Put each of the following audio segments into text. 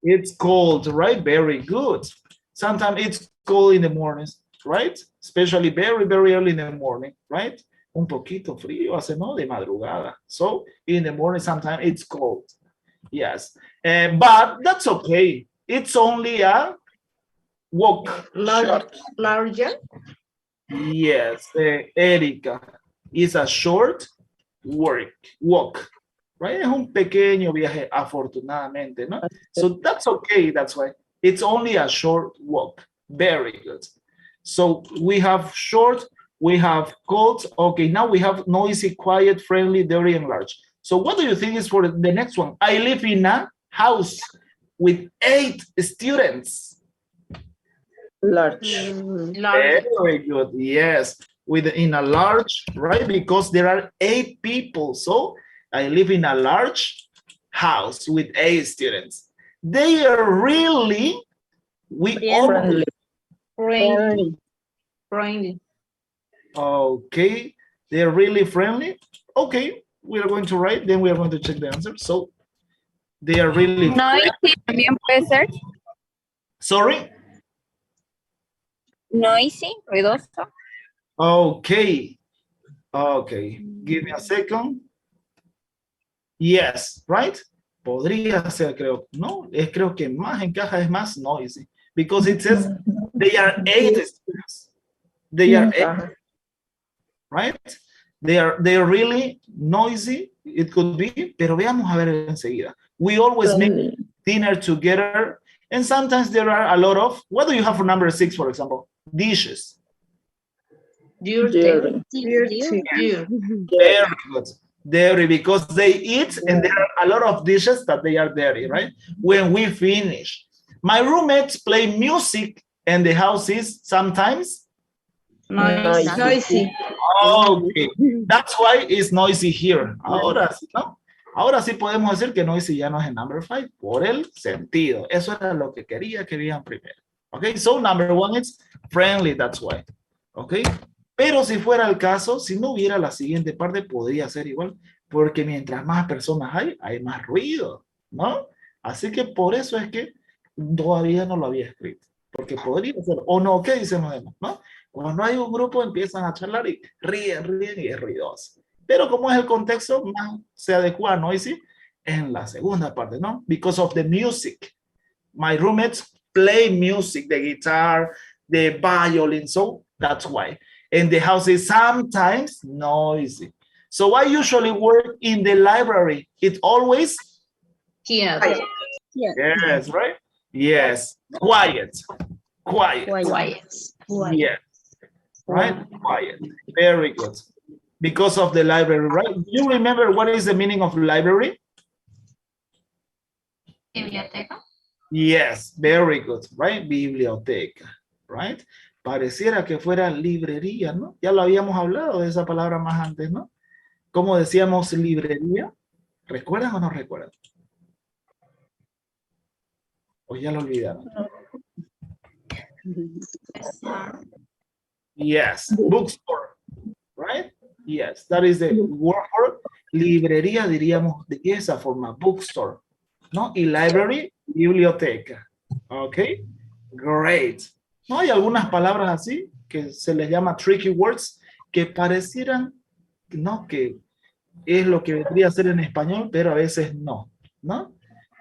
It's cold, right? Very good. Sometimes it's cold in the mornings, right? Especially very, very early in the morning, right? Un poquito frío hace, ¿no? De madrugada. So in the morning, sometimes it's cold. Yes. But that's okay. It's only a walk. Larger. Yes, Erika. It's a short walk. Right? Es un pequeño viaje, afortunadamente, ¿no? So that's okay, that's why. It's only a short walk. Very good. So we have short, we have cold. Okay, now we have noisy, quiet, friendly, dirty, and large. So what do you think is for the next one? I live in a house with 8 students. Large. Very good, yes. In a large, right? Because there are 8 people. So I live in a large house with 8 students. They are really, Friendly. Okay, they're really friendly. Okay, we are going to write, then we are going to check the answer. So they are really Noisy también puede ser. Sorry? Noisy, ruidoso. Okay. Okay, give me a second. Yes, right? Podría ser, creo. No, creo que más encaja es más noisy. Because it says they are 8 students. They are 8, right? They are really noisy. It could be, pero veamos a ver enseguida. We always make dinner together, and sometimes there are a lot of, what do you have for number 6, for example? Dishes. Dirty. Very good. Dirty, because they eat and there are a lot of dishes that they are dirty, right? When we finish. My roommates play music and the house is sometimes Noisy. Okay, that's why it's noisy here. Ahora sí, ¿no? Ahora sí podemos decir que noisy ya no es el number 5 por el sentido. Eso era lo que quería que vean primero. Okay, so number 1 is friendly, that's why. Okay, pero si fuera el caso, si no hubiera la siguiente parte, podría ser igual, porque mientras más personas hay más ruido, ¿no? Así que por eso es que todavía no lo había escrito, porque podría ser, o no, ¿qué dicen los demás, no? Cuando hay un grupo empiezan a charlar y ríen y es ruidoso. Pero como es el contexto, más se adecua a noisy en la segunda parte, ¿no? Because of the music. My roommates play music, the guitar, the violin, so that's why. And the house is sometimes noisy. So I usually work in the library. It always? Yes. Yes, right? Yes. Quiet. Yes. Right? Quiet. Very good. Because of the library, right? Do you remember what is the meaning of library? Biblioteca. Yes, very good, right? Biblioteca, right? Pareciera que fuera librería, ¿no? Ya lo habíamos hablado de esa palabra más antes, ¿no? ¿Cómo decíamos librería? ¿Recuerdan o no recuerdan? ¿O ya lo olvidaron? Yes, bookstore, right? Yes, that is the word for librería, diríamos de esa forma, bookstore, ¿no? Y library, biblioteca. Ok, great. ¿No hay algunas palabras así que se les llama tricky words que parecieran, ¿no? Que es lo que vendría a ser en español, pero a veces no, ¿no?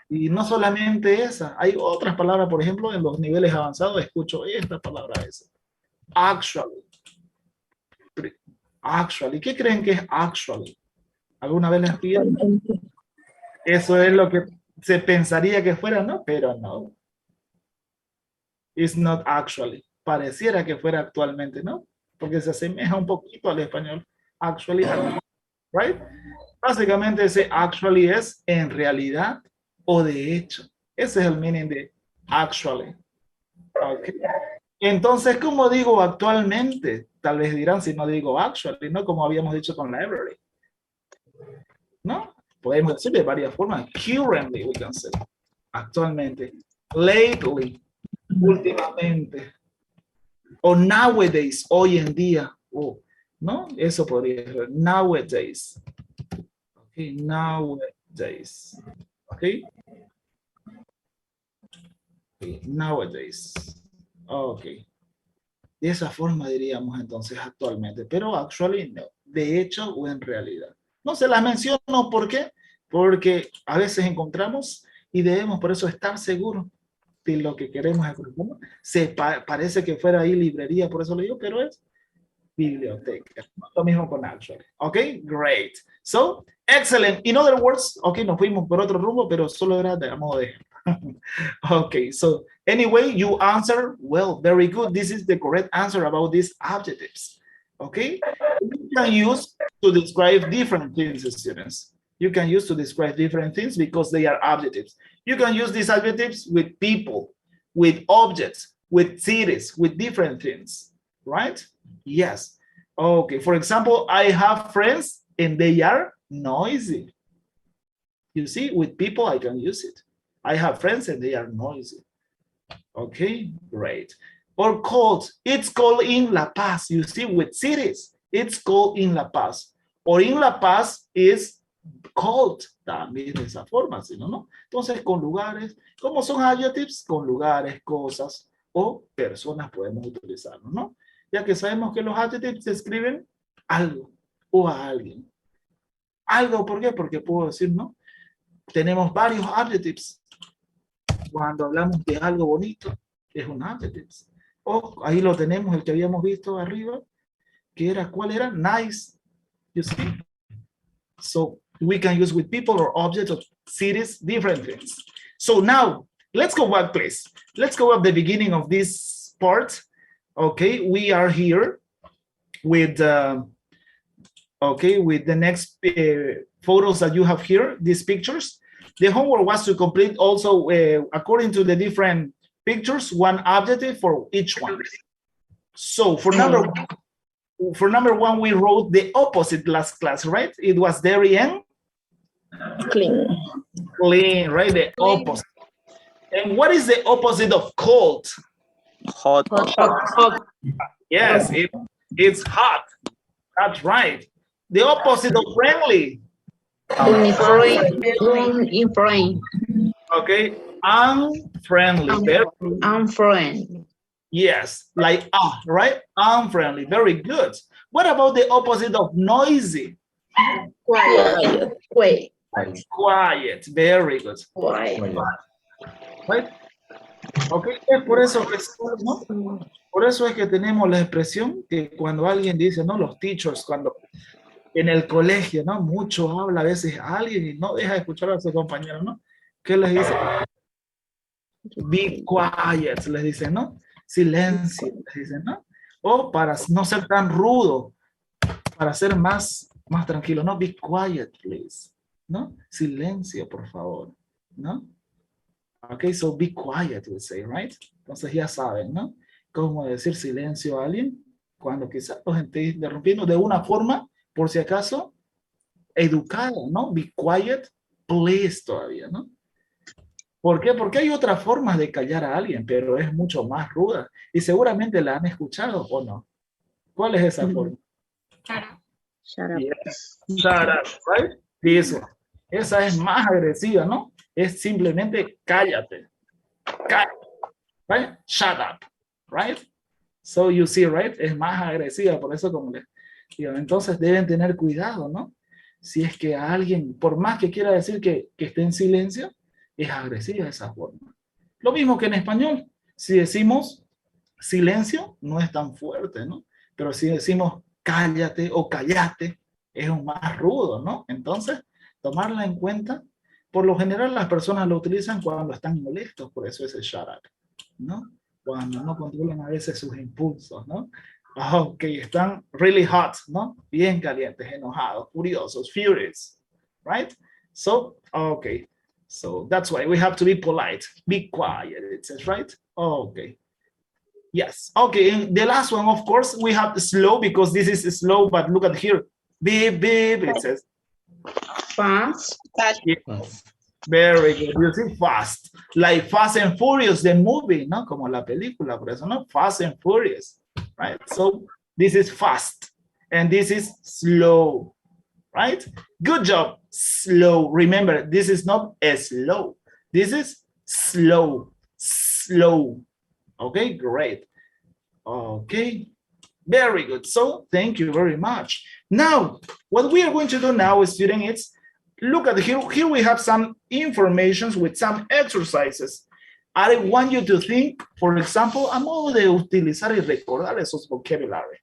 Y no solamente esa, hay otras palabras, por ejemplo, en los niveles avanzados escucho esta palabra a veces. Actually. Actually. ¿Qué creen que es actually? ¿Alguna vez les piden? Eso es lo que se pensaría que fuera, ¿no? Pero no. It's not actually. Pareciera que fuera actualmente, ¿no? Porque se asemeja un poquito al español. Actually, right? Básicamente ese actually es en realidad o de hecho. Ese es el meaning de actually. Okay. Entonces, ¿cómo digo actualmente? Tal vez dirán si no digo actually, ¿no? Como habíamos dicho con library. ¿No? Podemos decir de varias formas. Currently, we can say. Actualmente. Lately. Últimamente. O nowadays, hoy en día. ¿No? Eso podría ser. Nowadays. Okay, nowadays. Okay. Nowadays. Ok. De esa forma diríamos entonces actualmente, pero actually no. De hecho o en realidad. No se las menciono, ¿por qué? Porque a veces encontramos y debemos por eso estar seguros de lo que queremos escuchar. Parece que fuera ahí librería, por eso lo digo, pero es biblioteca. Lo mismo con actually. Ok, great. So, excellent. In other words, ok, nos fuimos por otro rumbo, pero solo era de modo de okay, so anyway, you answer well, very good. This is the correct answer about these adjectives. Okay, you can use to describe different things, students. You can use to describe different things because they are adjectives. You can use these adjectives with people, with objects, with cities, with different things, right? Yes. Okay, for example, I have friends and they are noisy. You see, with people, I can use it. I have friends and they are noisy. Okay, great. Or cold. It's cold in La Paz. You see, with cities, it's cold in La Paz. Or in La Paz is cold. También de esa forma, ¿sí, no? Entonces, con lugares, ¿cómo son adjectives? Con lugares, cosas o personas podemos utilizarlos, ¿no? Ya que sabemos que los adjectives describen algo o a alguien. Algo, ¿por qué? Porque puedo decir, ¿no? Tenemos varios adjectives. Cuando hablamos de algo bonito, es un adjective. O ahí lo tenemos, el que habíamos visto arriba, que era, ¿cuál era? Nice. You see? So we can use with people or objects or cities, different things. So now, let's go back, please. Let's go at the beginning of this part. Okay, we are here with, okay, with the next photos that you have here, these pictures. The homework was to complete also, according to the different pictures, one adjective for each one. So for number one, we wrote the opposite last class, right? It was dirty and Clean. clean, right? The opposite. And what is the opposite of cold? Hot. Hot. Yes, it's hot. That's right. The opposite of friendly. Unfriendly. Okay, unfriendly. Unfriendly. Yes, like right? Unfriendly. Very good. What about the opposite of noisy? Quiet. Quiet. Quiet. Very good. Quiet. Right? Okay, es por eso que, ¿no? Por eso es que tenemos la expresión que cuando alguien dice, ¿no? Los teachers, cuando en el colegio, ¿no? Mucho habla a veces a alguien y no deja de escuchar a su compañero, ¿no? ¿Qué les dice? Be quiet, les dicen, ¿no? Silencio, les dicen, ¿no? O para no ser tan rudo, para ser más tranquilo, ¿no? Be quiet, please, ¿no? Silencio, por favor, ¿no? Ok, so be quiet, we say, right? Entonces ya saben, ¿no? Cómo decir silencio a alguien cuando quizás los esté interrumpiendo de una forma, por si acaso, educada, ¿no? Be quiet, please, todavía, ¿no? ¿Por qué? Porque hay otras formas de callar a alguien, pero es mucho más ruda. Y seguramente la han escuchado, ¿o no? ¿Cuál es esa forma? Shut up. Yes. Shut up, right? This one. Esa es más agresiva, ¿no? Es simplemente cállate. Cállate. Right? Shut up. Right? So you see, right? Es más agresiva, por eso como les digo, entonces deben tener cuidado, ¿no? Si es que a alguien, por más que quiera decir que esté en silencio, es agresiva esa forma. Lo mismo que en español. Si decimos silencio, no es tan fuerte, ¿no? Pero si decimos cállate o callate, es un más rudo, ¿no? Entonces, tomarla en cuenta. Por lo general, las personas lo utilizan cuando están molestos, por eso es el shut up, ¿no? Cuando no controlan a veces sus impulsos, ¿no? Ok, están really hot, ¿no? Bien calientes, enojados, furiosos, furious, right? So, okay. So that's why we have to be polite. Be quiet, it says, right? Okay. Yes. Okay, and the last one, of course, we have slow because this is slow, but look at here. Beep, beep, it says. Fast. Yes. Very good. You see, fast. Like Fast and Furious, the movie, ¿no? Como la película, por eso, ¿no? Fast and Furious, right? So this is fast, and this is slow, right? Good job. Slow. Remember, this is not a slow. This is slow. slow. Okay, great. Okay, very good. So thank you very much. Now, what we are going to do now, student, is look at here. Here we have some information with some exercises. I want you to think, for example, a modo de utilizar y recordar esos vocabulary.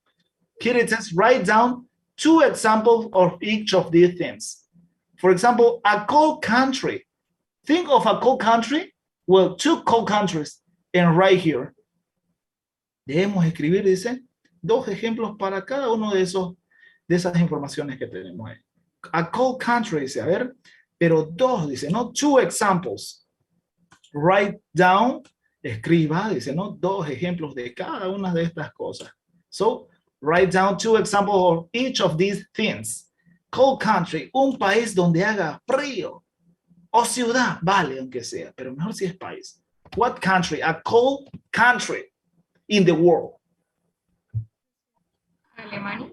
Here it says, write down 2 examples of each of these things. For example, a cold country. Think of a cold country. Well, 2 cold countries. And right here. Debemos escribir, dice, 2 ejemplos para cada uno de esas informaciones que tenemos ahí. A cold country, dice, a ver, pero 2, dice, no, 2 examples. Write down, escriba, dice, no, 2 ejemplos de cada una de estas cosas. So, write down 2 examples of each of these things. Cold country, un país donde haga frío. O ciudad, vale, aunque sea, pero mejor si es país. What country? A cold country in the world. Alemania.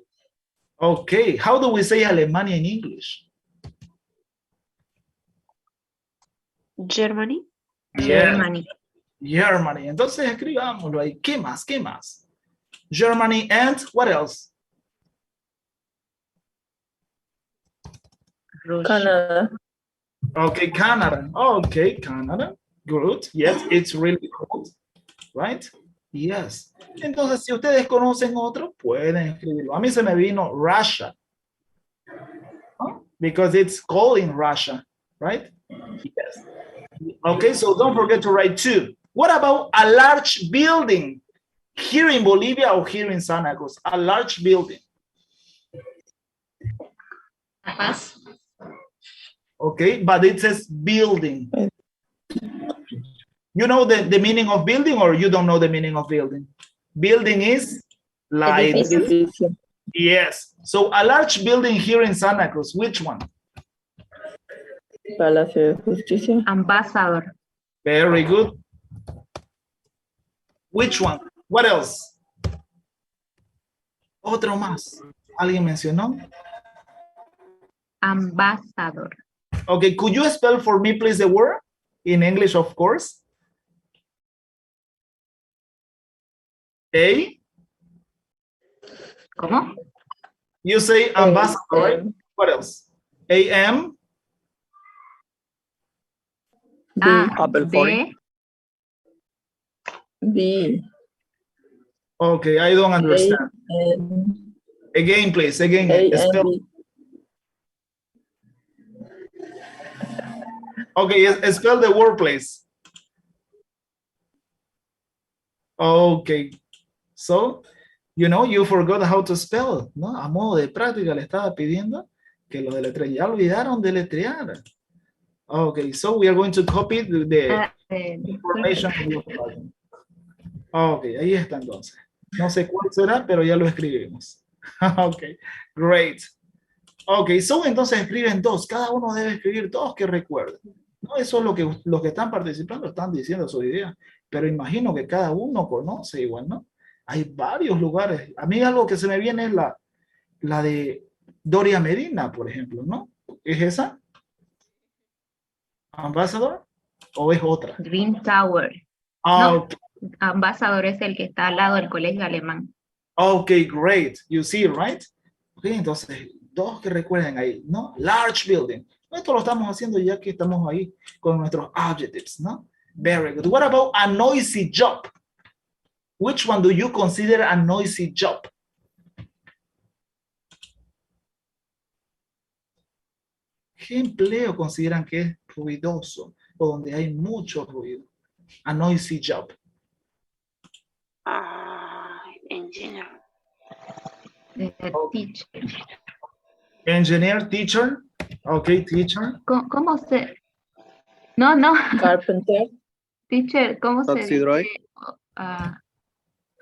Okay, how do we say Alemania in English? Germany. Yeah, Germany. Germany. Entonces escribámoslo ahí. ¿Qué más? ¿Qué más? Germany and what else? Canada. Okay, Canada. Okay, Canada. Good. Yes, it's really cold. Right? Yes. Entonces, si ustedes conocen otro, pueden escribirlo. A mí se me vino Russia. Huh? Because it's cold in Russia. Right? Yes. Okay, so don't forget to write 2. What about a large building? Here in Bolivia or here in Santa Cruz? A large building. La Paz. Okay, but it says building. You know the meaning of building or you don't know the meaning of building? Building is like, Edificio. yes. So a large building here in Santa Cruz, which one? Palacio de Justicia. Ambassador. Very good. Which one? What else? Otro más. ¿Alguien mencionó? Ambassador. Okay, could you spell for me, please, the word? In English, of course. A? ¿Cómo? You say ambassador, right? What else? A-M? B. B. Okay, I don't understand. Again, please, again. Spell. Okay, spell the word, please. Okay, so, you know, you forgot how to spell, ¿no? A modo de práctica le estaba pidiendo que lo deletree. Ya olvidaron deletrear. Okay, so we are going to copy the information. Okay, ahí está entonces. No sé cuál será, pero ya lo escribimos. Okay, great. Okay, so entonces escriben 2. Cada uno debe escribir 2 que recuerden. No, eso es lo que los que están participando están diciendo su idea. Pero imagino que cada uno conoce igual, ¿no? Hay varios lugares. A mí algo que se me viene es la de Doria Medina, por ejemplo, ¿no? ¿Es esa? ¿Ambassador? ¿O es otra? Green Tower. Ah, No. okay. Ambassador es el que está al lado del colegio alemán. Okay, great. You see, right? Ok, entonces, 2 que recuerden ahí, ¿no? Large building. Esto lo estamos haciendo ya que estamos ahí con nuestros adjectives, ¿no? Very good. What about a noisy job? Which one do you consider a noisy job? ¿Qué empleo consideran que es ruidoso o donde hay mucho ruido? A noisy job. Engineer. Teacher. Engineer, teacher. Okay, teacher. ¿Cómo se...? No. Carpenter. Teacher, ¿cómo se Taxi dice? driver.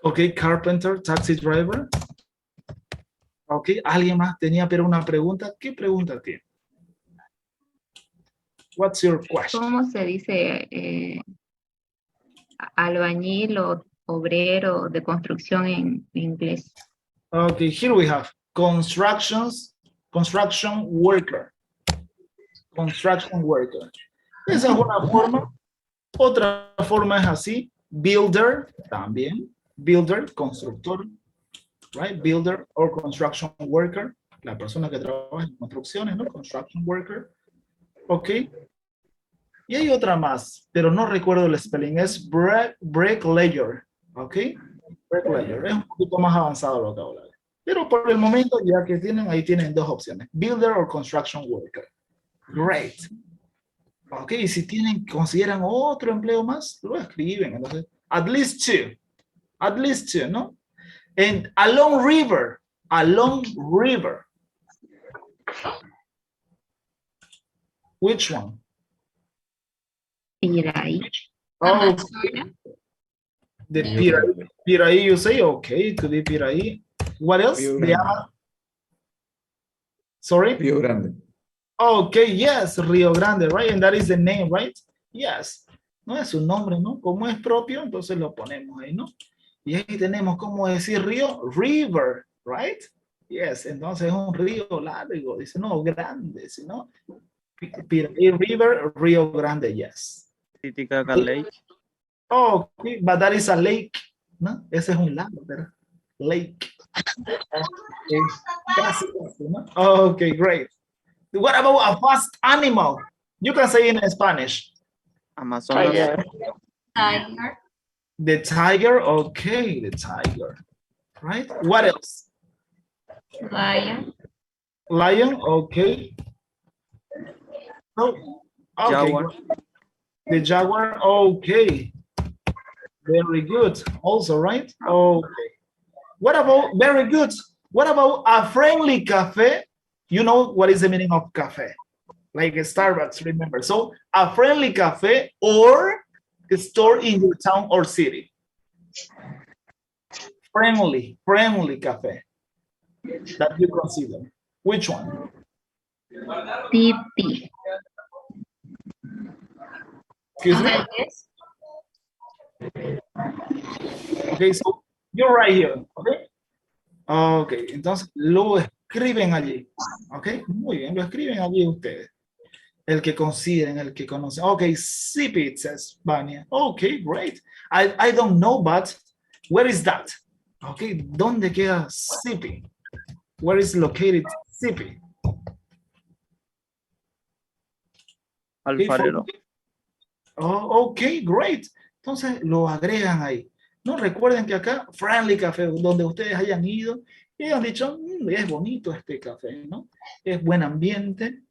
Okay, carpenter, taxi driver. Okay, ¿alguien más tenía pero una pregunta? ¿Qué pregunta tiene? What's your question? ¿Cómo se dice albañil o obrero de construcción en inglés? Okay, here we have construction worker. Construction worker. Esa es una forma. Otra forma es así. Builder, también. Builder, constructor, right? Builder or construction worker, la persona que trabaja en construcciones, ¿no? Construction worker, ok. Y hay otra más, pero no recuerdo el spelling, es bricklayer, ok. Bricklayer, es un poquito más avanzado el vocabulario. Pero por el momento, ya que tienen, ahí tienen dos opciones, builder or construction worker. Great. Ok, y si tienen, consideran otro empleo más, lo escriben. Entonces, at least two, ¿no? And along river. Which one? Piraí. Oh, the Piraí, you say, okay, to be Piraí. What else? Rio The Grande. other- Sorry? Rio Grande. Okay, yes, Rio Grande, right? And that is the name, right? Yes. No es un nombre, ¿no? Como es propio, entonces lo ponemos ahí, ¿no? Y ahí tenemos, ¿cómo decir río? River, right? Yes, entonces es un río largo, dice, no, grande, ¿no? Piraí River, Rio Grande, yes. Titicaca Lake. Oh, okay, but that is a lake, ¿no? Ese es un lago, ¿verdad? Lake. Okay. Casi, ¿no? Okay, great. What about a fast animal? You can say in Spanish. Amazonas. Tiger. Tiger. The tiger, okay, the tiger. Right? What else? Lion. Lion, okay. Oh, okay. Jaguar. The jaguar, okay. Very good. Also, right? Okay. What about, very good. What about a friendly cafe? You know what is the meaning of cafe? Like a Starbucks, remember. So a friendly cafe or a store in your town or city. Friendly cafe that you consider. Which one? Titi. Excuse me? Okay, so you're right here, okay? Okay, entonces lo escriben allí, okay? Muy bien, lo escriben allí ustedes. El que consideren, el que conocen. Okay, sip it, says Vania. Okay, great. I don't know, but where is that? Okay, ¿dónde queda Sipi? Where is located Sipi? Alfarero. Oh, ok, great. Entonces lo agregan ahí. No recuerden que acá, friendly café, donde ustedes hayan ido y hayan dicho, es bonito este café, ¿no? Es buen ambiente,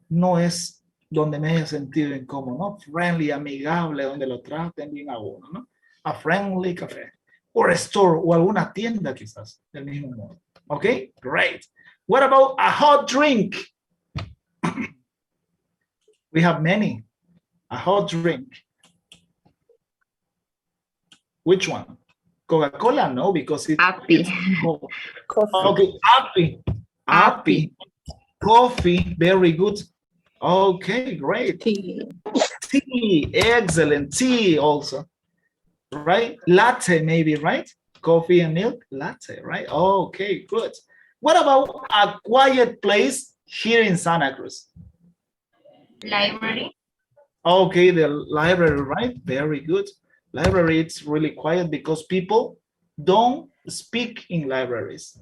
no es donde me haya sentido incómodo, ¿no? Friendly, amigable, donde lo traten bien a uno, ¿no? A friendly café. O store, o alguna tienda quizás, del mismo modo. Ok, great. What about a hot drink? We have many. A hot drink. Which one? Coca-Cola? No, because it's Happy. cold. Coffee. Okay, happy. Coffee, very good. Okay, great. Tea. Tea, excellent. Tea also, right? Latte, maybe, right? Coffee and milk, latte, right? Okay, good. What about a quiet place here in Santa Cruz? Library. Okay, the library, right? Very good. Library, it's really quiet because people don't speak in libraries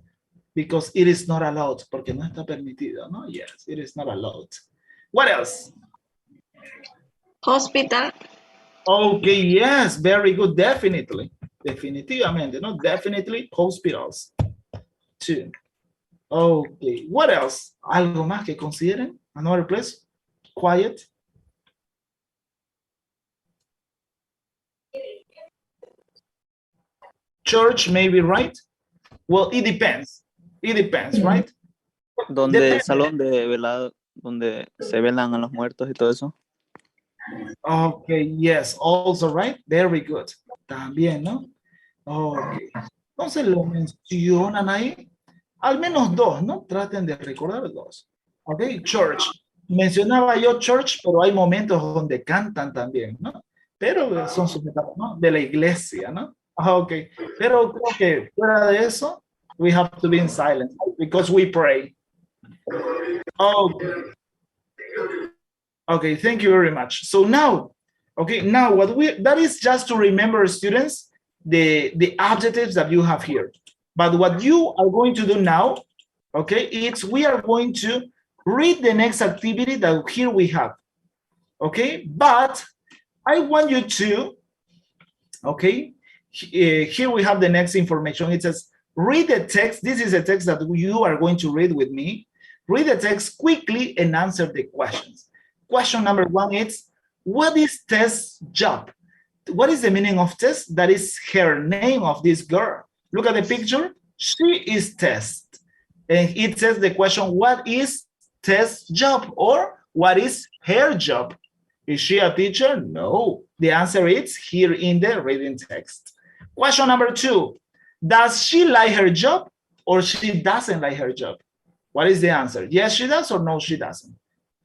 because it is not allowed, porque no está permitido, ¿no? Yes, it is not allowed. What else? Hospital. Okay, yes, very good, definitely. Definitivamente, no? Definitely hospitals, too. Okay, what else? ¿Algo más que consideren? Another place? Quiet? Church, maybe, right? Well, it depends. It depends, right? Donde Depende. salón de velado, donde se velan a los muertos y todo eso. Okay, yes, also, right? Very good. También, ¿no? Okay. Entonces lo mencionan ahí. Al menos dos, ¿no? Traten de recordar dos. Ok, church. Mencionaba yo church, pero hay momentos donde cantan también, ¿no? Pero son sujetados, ¿no? De la iglesia, ¿no? Ok, pero creo que fuera de eso, we have to be in silence because we pray. Okay. Okay, thank you very much. So now, Okay, now that is just to remember, students, the adjectives that you have here. But what you are going to do now, okay, it's we are going to read the next activity that here we have. Okay, but I want you to, okay, here we have the next information. It says, read the text. This is a text that you are going to read with me. Read the text quickly and answer the questions. Question number 1 is, what is Tess' job? What is the meaning of Tess? That is her name of this girl. Look at the picture. She is Tess. And it says the question, what is Tess' job? Or what is her job? Is she a teacher? No. The answer is here in the reading text. Question number 2. Does she like her job or she doesn't like her job? What is the answer? Yes, she does, or no, she doesn't.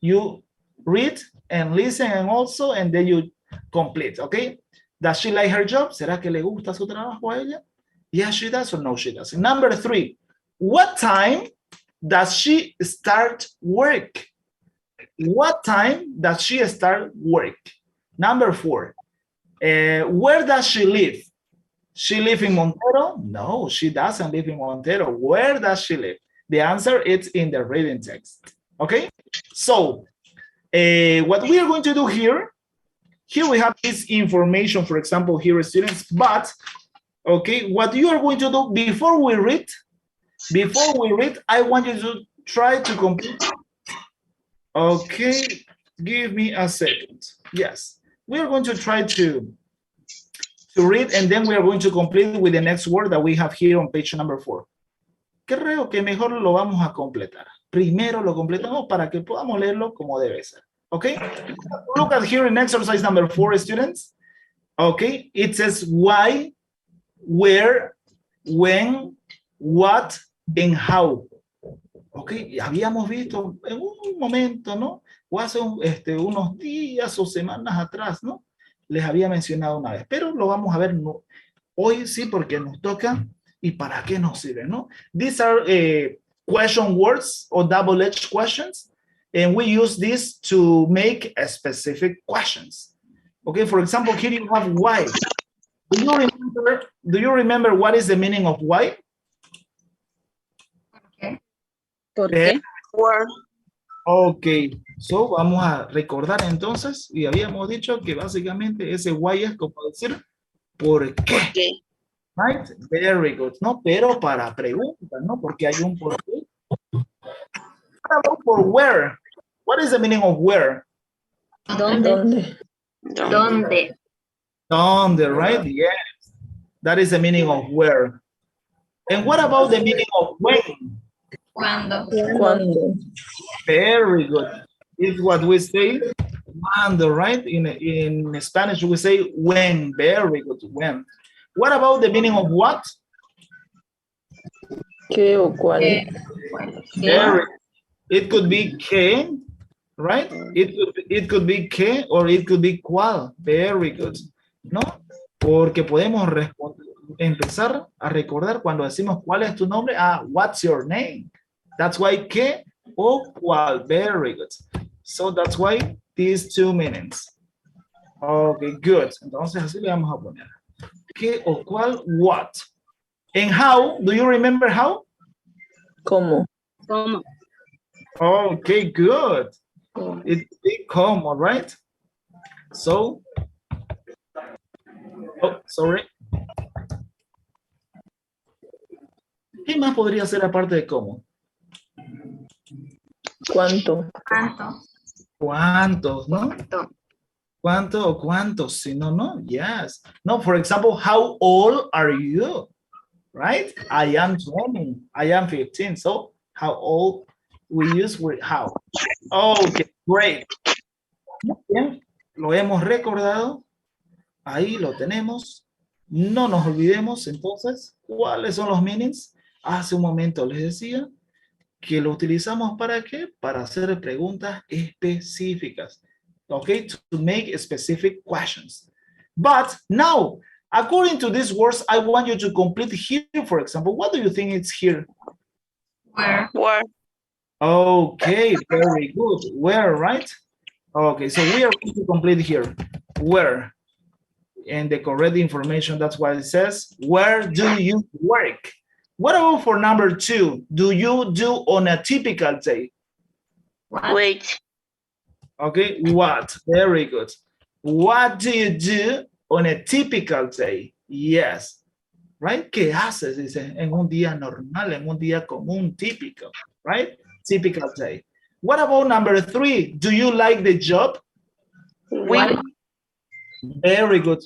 You read and listen and then you complete, okay? Does she like her job? ¿Será que le gusta su trabajo a ella? Yes, she does, or no, she doesn't. Number 3, what time does she start work? What time does she start work? Number 4, where does she live? She live in Montero? No, she doesn't live in Montero. Where does she live? The answer is in the reading text. Okay, so what we are going to do here we have this information, for example, here, students, but okay, what you are going to do before we read, I want you to try to complete. Okay, give me a second. Yes, we are going to try to read, and then we are going to complete with the next word that we have here on page number 4. Creo que mejor lo vamos a completar. Primero lo completamos para que podamos leerlo como debe ser. Okay? Look at here in exercise number 4, students. Okay? It says why, where, when, what, and how. Okay? Habíamos visto en un momento, ¿no? O hace unos días o semanas atrás, ¿no? Les había mencionado una vez, pero lo vamos a ver hoy sí porque nos toca. ¿Y para qué nos sirve, no? These are question words or double-edged questions, and we use this to make a specific questions. Okay, for example, here you have why. Do you remember what is the meaning of why? ¿Por qué? Ok, so vamos a recordar entonces, y habíamos dicho que básicamente ese why es como decir ¿por qué? Right? Very good, ¿no? Pero para preguntas, ¿no? Porque hay un por qué. What about for where? What is the meaning of where? ¿Dónde? ¿Dónde? ¿Dónde, right? Yes. That is the meaning of where. And what about the meaning of when? ¿Cuándo? ¿Cuándo? Very good. It's what we say, cuando, right? In Spanish, we say when. Very good, when. What about the meaning of what? ¿Qué o cuál? Very. It could be que, right? It could be que or it could be cuál. Very good. ¿No? Porque podemos empezar a recordar cuando decimos cuál es tu nombre. Ah, what's your name? That's why que o cuál. Very good. So that's why these two meanings. Okay, good. Entonces así le vamos a poner. ¿Qué o cuál? What? And how? Do you remember how? ¿Cómo? Okay, good. It's como, right? So, oh, sorry. ¿Qué más podría ser aparte de cómo? ¿Cuánto? ¿Cuánto? ¿Cuántos, no? ¿Cuánto? ¿Cuánto o cuántos? Si no, no, yes. No, for example, how old are you? Right? I am 20. I am 15. So, how old? We use with how. Okay, great. Muy bien, lo hemos recordado. Ahí lo tenemos. No nos olvidemos entonces cuáles son los meanings. Hace un momento les decía que lo utilizamos para qué? Para hacer preguntas específicas. Okay, to make specific questions. But now, according to these words, I want you to complete here, for example. What do you think it's here? Where? Okay, very good. Where, right? Okay, so we are going to complete here. Where? And the correct information, that's what it says. Where do you work? What about for number 2? Do you do on a typical day? What? Wait. Okay, what? Very good. What do you do on a typical day? Yes. Right? ¿Qué haces? Dice, en un día normal, en un día común, típico. Right? Typical day. What about number 3? Do you like the job? We. Very good.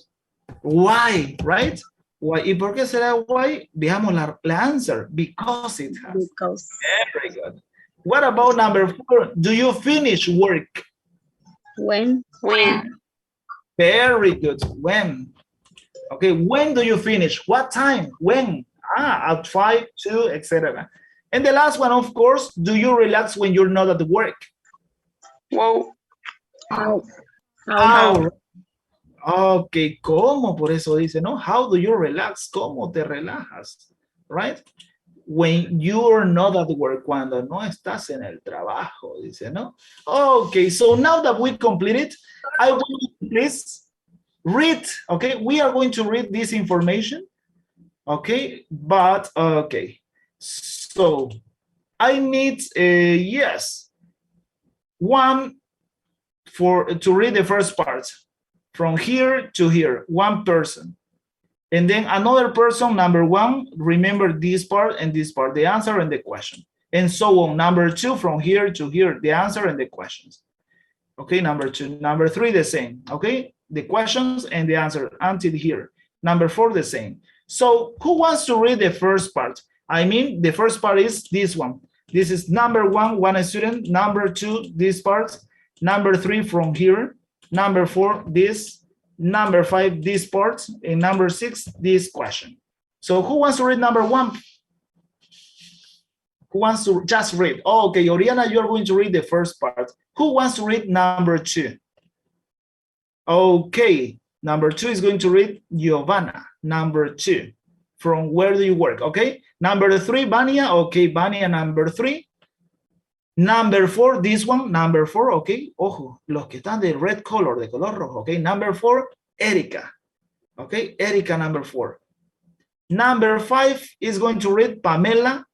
Why? Right? Why? ¿Y por qué será why? Veamos la answer. Because it has. Because. Very good. What about number 4? Do you finish work? When. When. Very good. When? Okay, when do you finish? What time? When? At 5, 2, etc. And the last one, of course, do you relax when you're not at work? Wow. How. How? Okay, ¿cómo? Por eso dice, ¿no? How do you relax? ¿Cómo te relajas? Right? When you're not at work, cuando no estás en el trabajo, dice, ¿no? Okay, so now that we completed, I want you to please read, okay? We are going to read this information, okay? But, okay. So, I need, yes, one to read the first part. From here to here, one person. And then another person, number 1, remember this part and this part, the answer and the question. And so on. Number 2, from here to here, the answer and the questions. Okay, number 2. Number 3, the same. Okay, the questions and the answer until here. Number 4, the same. So who wants to read the first part? I mean, the first part is this one. This is number 1, one student. Number 2, this part. Number 3, from here. Number 4, this. Number 5, this part. And number 6, this question. So who wants to read number 1? Who wants to just read? Oh, okay, Oriana, you're going to read the first part. Who wants to read number 2? Okay, number 2 is going to read Giovanna. Number 2. From where do you work? Okay. Number 3, Vania. Okay, Vania, number 3. Number 4, this one, number 4, okay. Ojo, los que están de red color, de color rojo, okay. Number 4, Erika. Okay, Erika, number 4. Number 5 is going to read Pamela.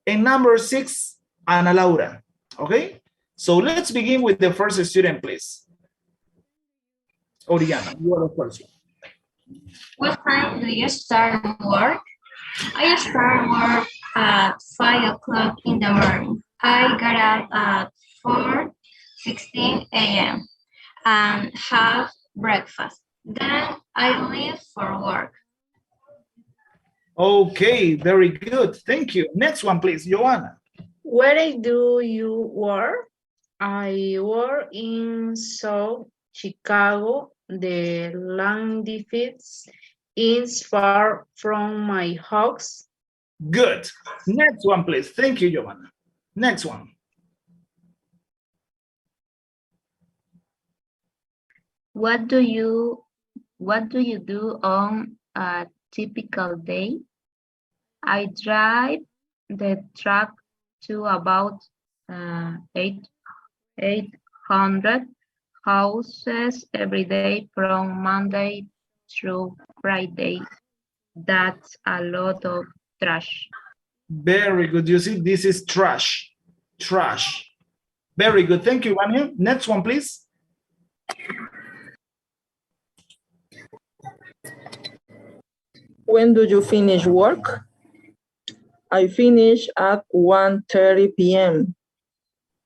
And number 6, Ana Laura. Okay, so let's begin with the first student, please. Oriana, you are the first one. What time do you start work? I start work at 5 o'clock in the morning. I got up at 4:16 a.m. and have breakfast. Then I leave for work. Okay, very good. Thank you. Next one, please, Joanna. Where do you work? I work in South Chicago. The land defense is far from my house. Good. Next one, please. Thank you, Joanna. Next one. What do you do on a typical day? I drive the truck to about 800 houses every day from Monday through Friday. That's a lot of trash. Very good. You see, this is trash. Trash. Very good. Thank you, Vania. Next one, please. When do you finish work? I finish at 1:30 p.m.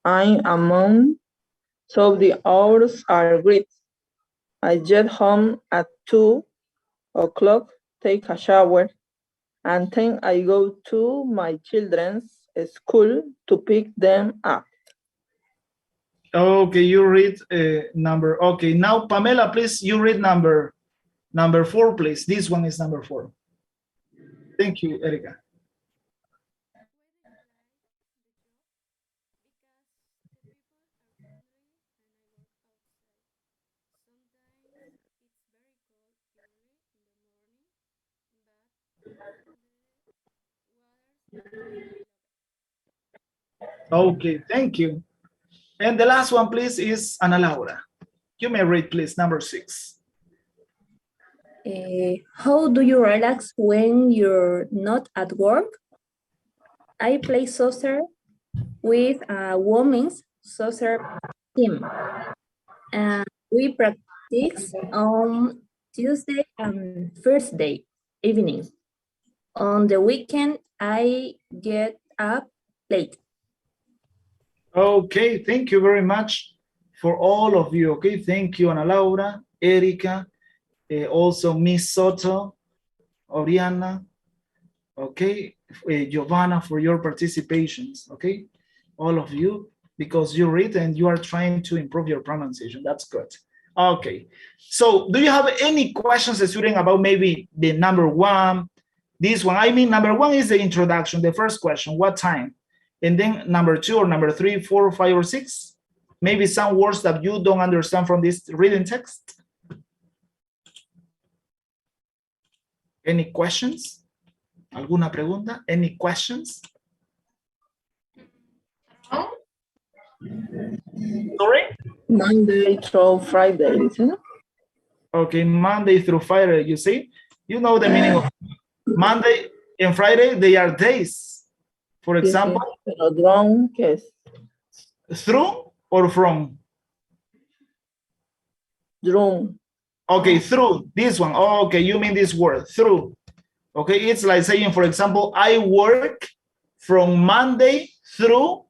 I'm a mom, so the hours are great. I get home at 2 o'clock, take a shower, and then I go to my children's school to pick them up. Okay, you read number. Okay, now Pamela, please, you read number 4, please. This one is number 4. Thank you, Erika. Okay, thank you. And the last one, please, is Ana Laura. You may read, please, number 6. How do you relax when you're not at work? I play soccer with a women's soccer team. We practice on Tuesday and Thursday evenings. On the weekend, I get up late. Okay, thank you very much for all of you. Okay, thank you, Ana Laura, Erika, also Miss Soto, Oriana, okay, Giovanna, for your participations. Okay, all of you, because you read and you are trying to improve your pronunciation. That's good. Okay, so do you have any questions, student, about maybe the number 1, this one? I mean, number 1 is the introduction, the first question, what time? And then number 2 or number 3, 4, 5, or 6, maybe some words that you don't understand from this reading text. Any questions? ¿Alguna pregunta? Any questions? Oh, Sorry? Monday through Friday, isn't it? Okay, Monday through Friday, you see? You know the meaning of Monday and Friday, they are days. For example, Pero drone, ¿qué es? through or from? Drone. Okay, through, this one. Oh, okay, you mean this word, through. Okay, it's like saying, for example, I work from Monday through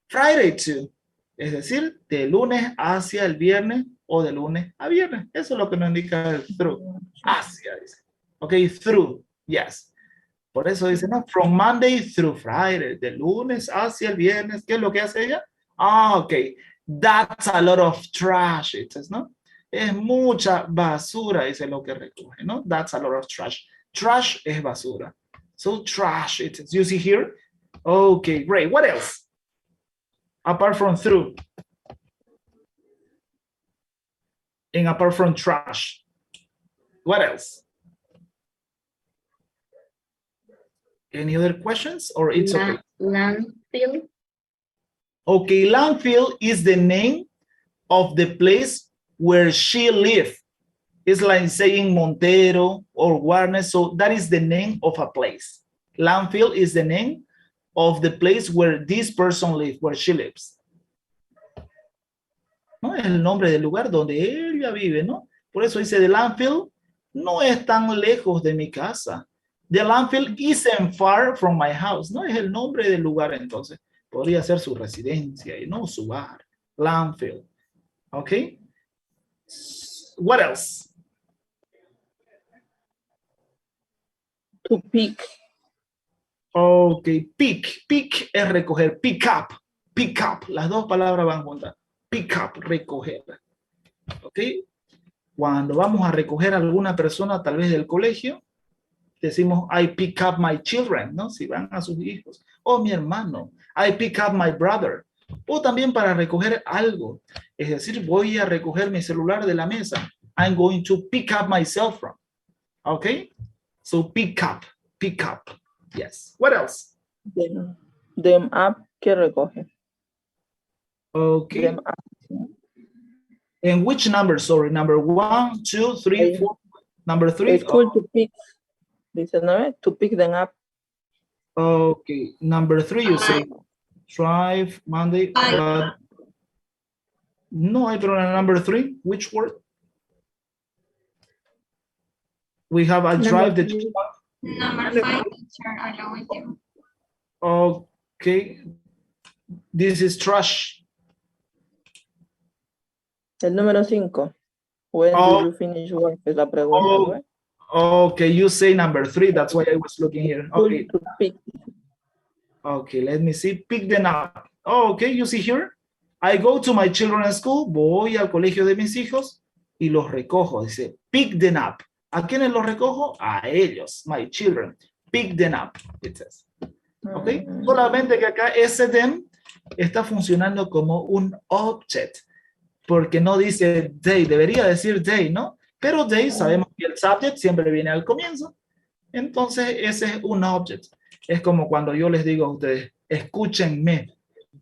Friday too. Es decir, de lunes hacia el viernes o de lunes a viernes. Eso es lo que nos indica el through. Hacia, dice. Okay, through, yes. Por eso dice, no, from Monday through Friday, de lunes hacia el viernes. ¿Qué es lo que hace ella? Ah, ok. That's a lot of trash, dices, ¿no? Es mucha basura, dice lo que recoge, ¿no? That's a lot of trash. Trash es basura. So trash, it is. You see here? Okay, great. What else? Apart from through. And apart from trash. What else? Any other questions or it's okay? landfill. Okay, landfill is the name of the place where she lived. It's like saying Montero or Warner. So that is the name of a place. Landfill is the name of the place where this person lives, where she lives. ¿No? Es el nombre del lugar donde ella vive, ¿no? Por eso dice, the landfill no es tan lejos de mi casa. The landfill isn't far from my house. No es el nombre del lugar, entonces. Podría ser su residencia y no su hogar. Landfill. Okay. What else? To pick. Okay, pick. Pick es recoger. Pick up. Pick up. Las dos palabras van juntas. Pick up, recoger. Okay. Cuando vamos a recoger a alguna persona, tal vez del colegio, decimos, I pick up my children, ¿no? Si van a sus hijos. O mi hermano. I pick up my brother. O también para recoger algo. Es decir, voy a recoger mi celular de la mesa. I'm going to pick up my cell phone. Okay? So pick up. Pick up. Yes. What else? Them up, que recoge. Okay. Them up. And which number? Sorry, number 1, 2, 3, 4. Number 3. It's cool to pick. Dice, ¿no? To pick them up. Okay. Number 3, you say. Drive, Monday. No, I don't know. Number 3, which word? We have a drive the child. Number 5, teacher, along with you. Okay. This is trash. El número 5. When Oh. do you finish work? Es la pregunta, ¿no? Okay, you say number 3. That's why I was looking here. Okay. To pick. Okay, let me see. Pick them up. Oh, okay, you see here? I go to my children's school. Voy al colegio de mis hijos y los recojo. Dice, pick them up. ¿A quiénes los recojo? A ellos, my children. Pick them up, it says. Okay, solamente que acá ese them está funcionando como un object. Porque no dice they, debería decir they, ¿no? Pero they sabemos que el subject siempre viene al comienzo. Entonces ese es un object. Es como cuando yo les digo a ustedes, escúchenme.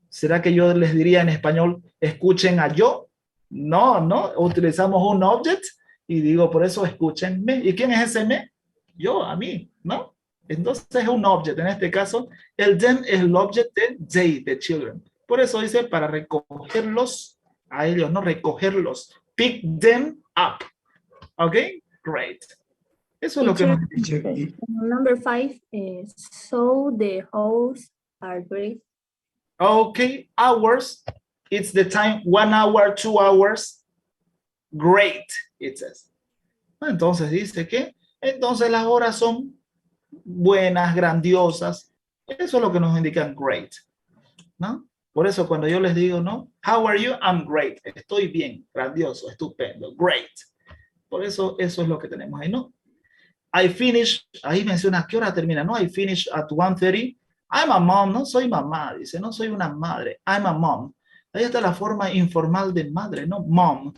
¿Será que yo les diría en español, escuchen a yo? No, utilizamos un object y digo, por eso escúchenme. ¿Y quién es ese me? Yo, a mí, ¿no? Entonces es un object. En este caso, el them es el object de they, de children. Por eso dice para recogerlos a ellos, no recogerlos. Pick them up. ¿Ok? Great. Eso es lo que Teacher, nos dice. Okay. number 5 is so the hours are great. Okay, hours. It's the time, 1 hour, 2 hours. Great, it says. Entonces dice que, entonces las horas son buenas, grandiosas. Eso es lo que nos indican great, ¿no? Por eso cuando yo les digo, ¿no? How are you? I'm great. Estoy bien, grandioso, estupendo, great. Por eso es lo que tenemos ahí, ¿no? I finish, ahí menciona, ¿qué hora termina? No, I finish at 1:30. I'm a mom, no soy mamá, dice, no soy una madre. I'm a mom. Ahí está la forma informal de madre, ¿no? Mom.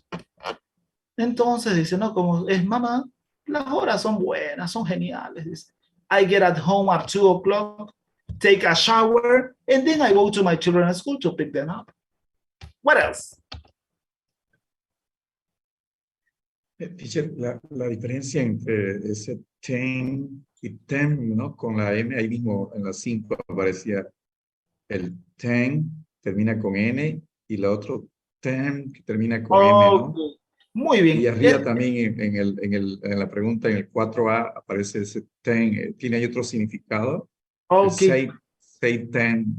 Entonces dice, no, como es mamá, las horas son buenas, son geniales. Dice, I get at home at 2 o'clock, take a shower, and then I go to my children's school to pick them up. What else? Teacher, la diferencia entre ese ten y tem, ¿no? Con la M, ahí mismo en la 5 aparecía el ten, termina con N, y la otro tem, que termina con M, ¿no? Okay. Muy bien. Y arriba también en la pregunta, en el 4A, aparece ese ten. ¿Tiene ahí otro significado? Okay. Say ten.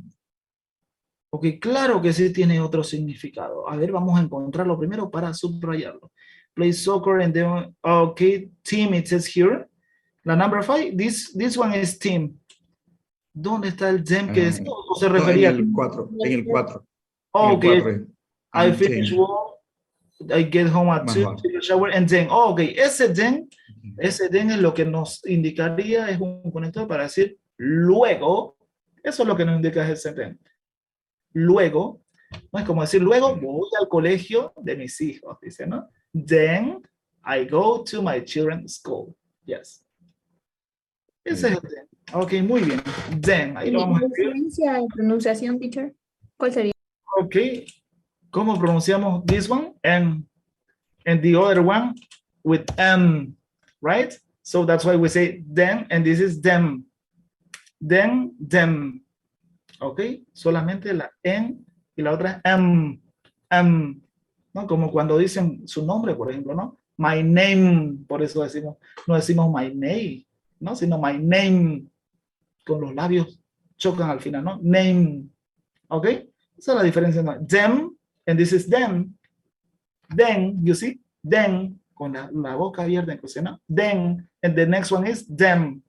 Ok, claro que sí tiene otro significado. A ver, vamos a encontrarlo primero para subrayarlo. Play soccer and then, okay, team, it says here. La number 5, this one is team. ¿Dónde está el them que decía? ¿O se refería en el 4, en el 4. Ok, I I'm finish 10. work, I get home at 2, take a shower, and then, ok, ese then es lo que nos indicaría, es un conector para decir luego. Eso es lo que nos indica ese then. Luego, no es como decir, luego voy al colegio de mis hijos, dice, ¿no? Then I go to my children's school. Yes. Ese es el then. Ok, muy bien. Then, ahí lo vamos a escribir. ¿Diferencia en pronunciación, teacher? ¿Cuál sería? Ok. ¿Cómo pronunciamos this one? And the other one with M, right? So that's why we say then, and this is them. Then, them. ¿Ok? Solamente la N y la otra M, ¿no? Como cuando dicen su nombre, por ejemplo, ¿no? My name, por eso decimos, no decimos my name, ¿no? Sino my name, con los labios chocan al final, ¿no? Name, ¿ok? Esa es la diferencia, ¿no? Them, and this is them. Then, you see? Then, con la boca abierta, inclusive, ¿no? Then, and the next one is them.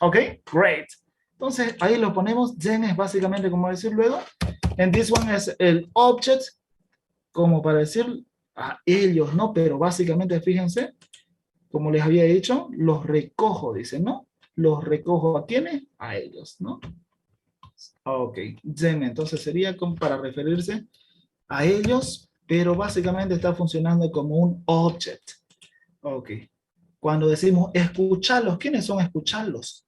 ¿Ok? Great. Entonces, ahí lo ponemos. Then es básicamente como decir luego. And this one es el object, como para decir a ellos, ¿no? Pero básicamente, fíjense, como les había dicho, los recojo, dice, ¿no? Los recojo ¿a quiénes? A ellos, ¿no? Ok. Then, entonces sería como para referirse a ellos, pero básicamente está funcionando como un object. Ok. Cuando decimos escucharlos, ¿quiénes son escucharlos?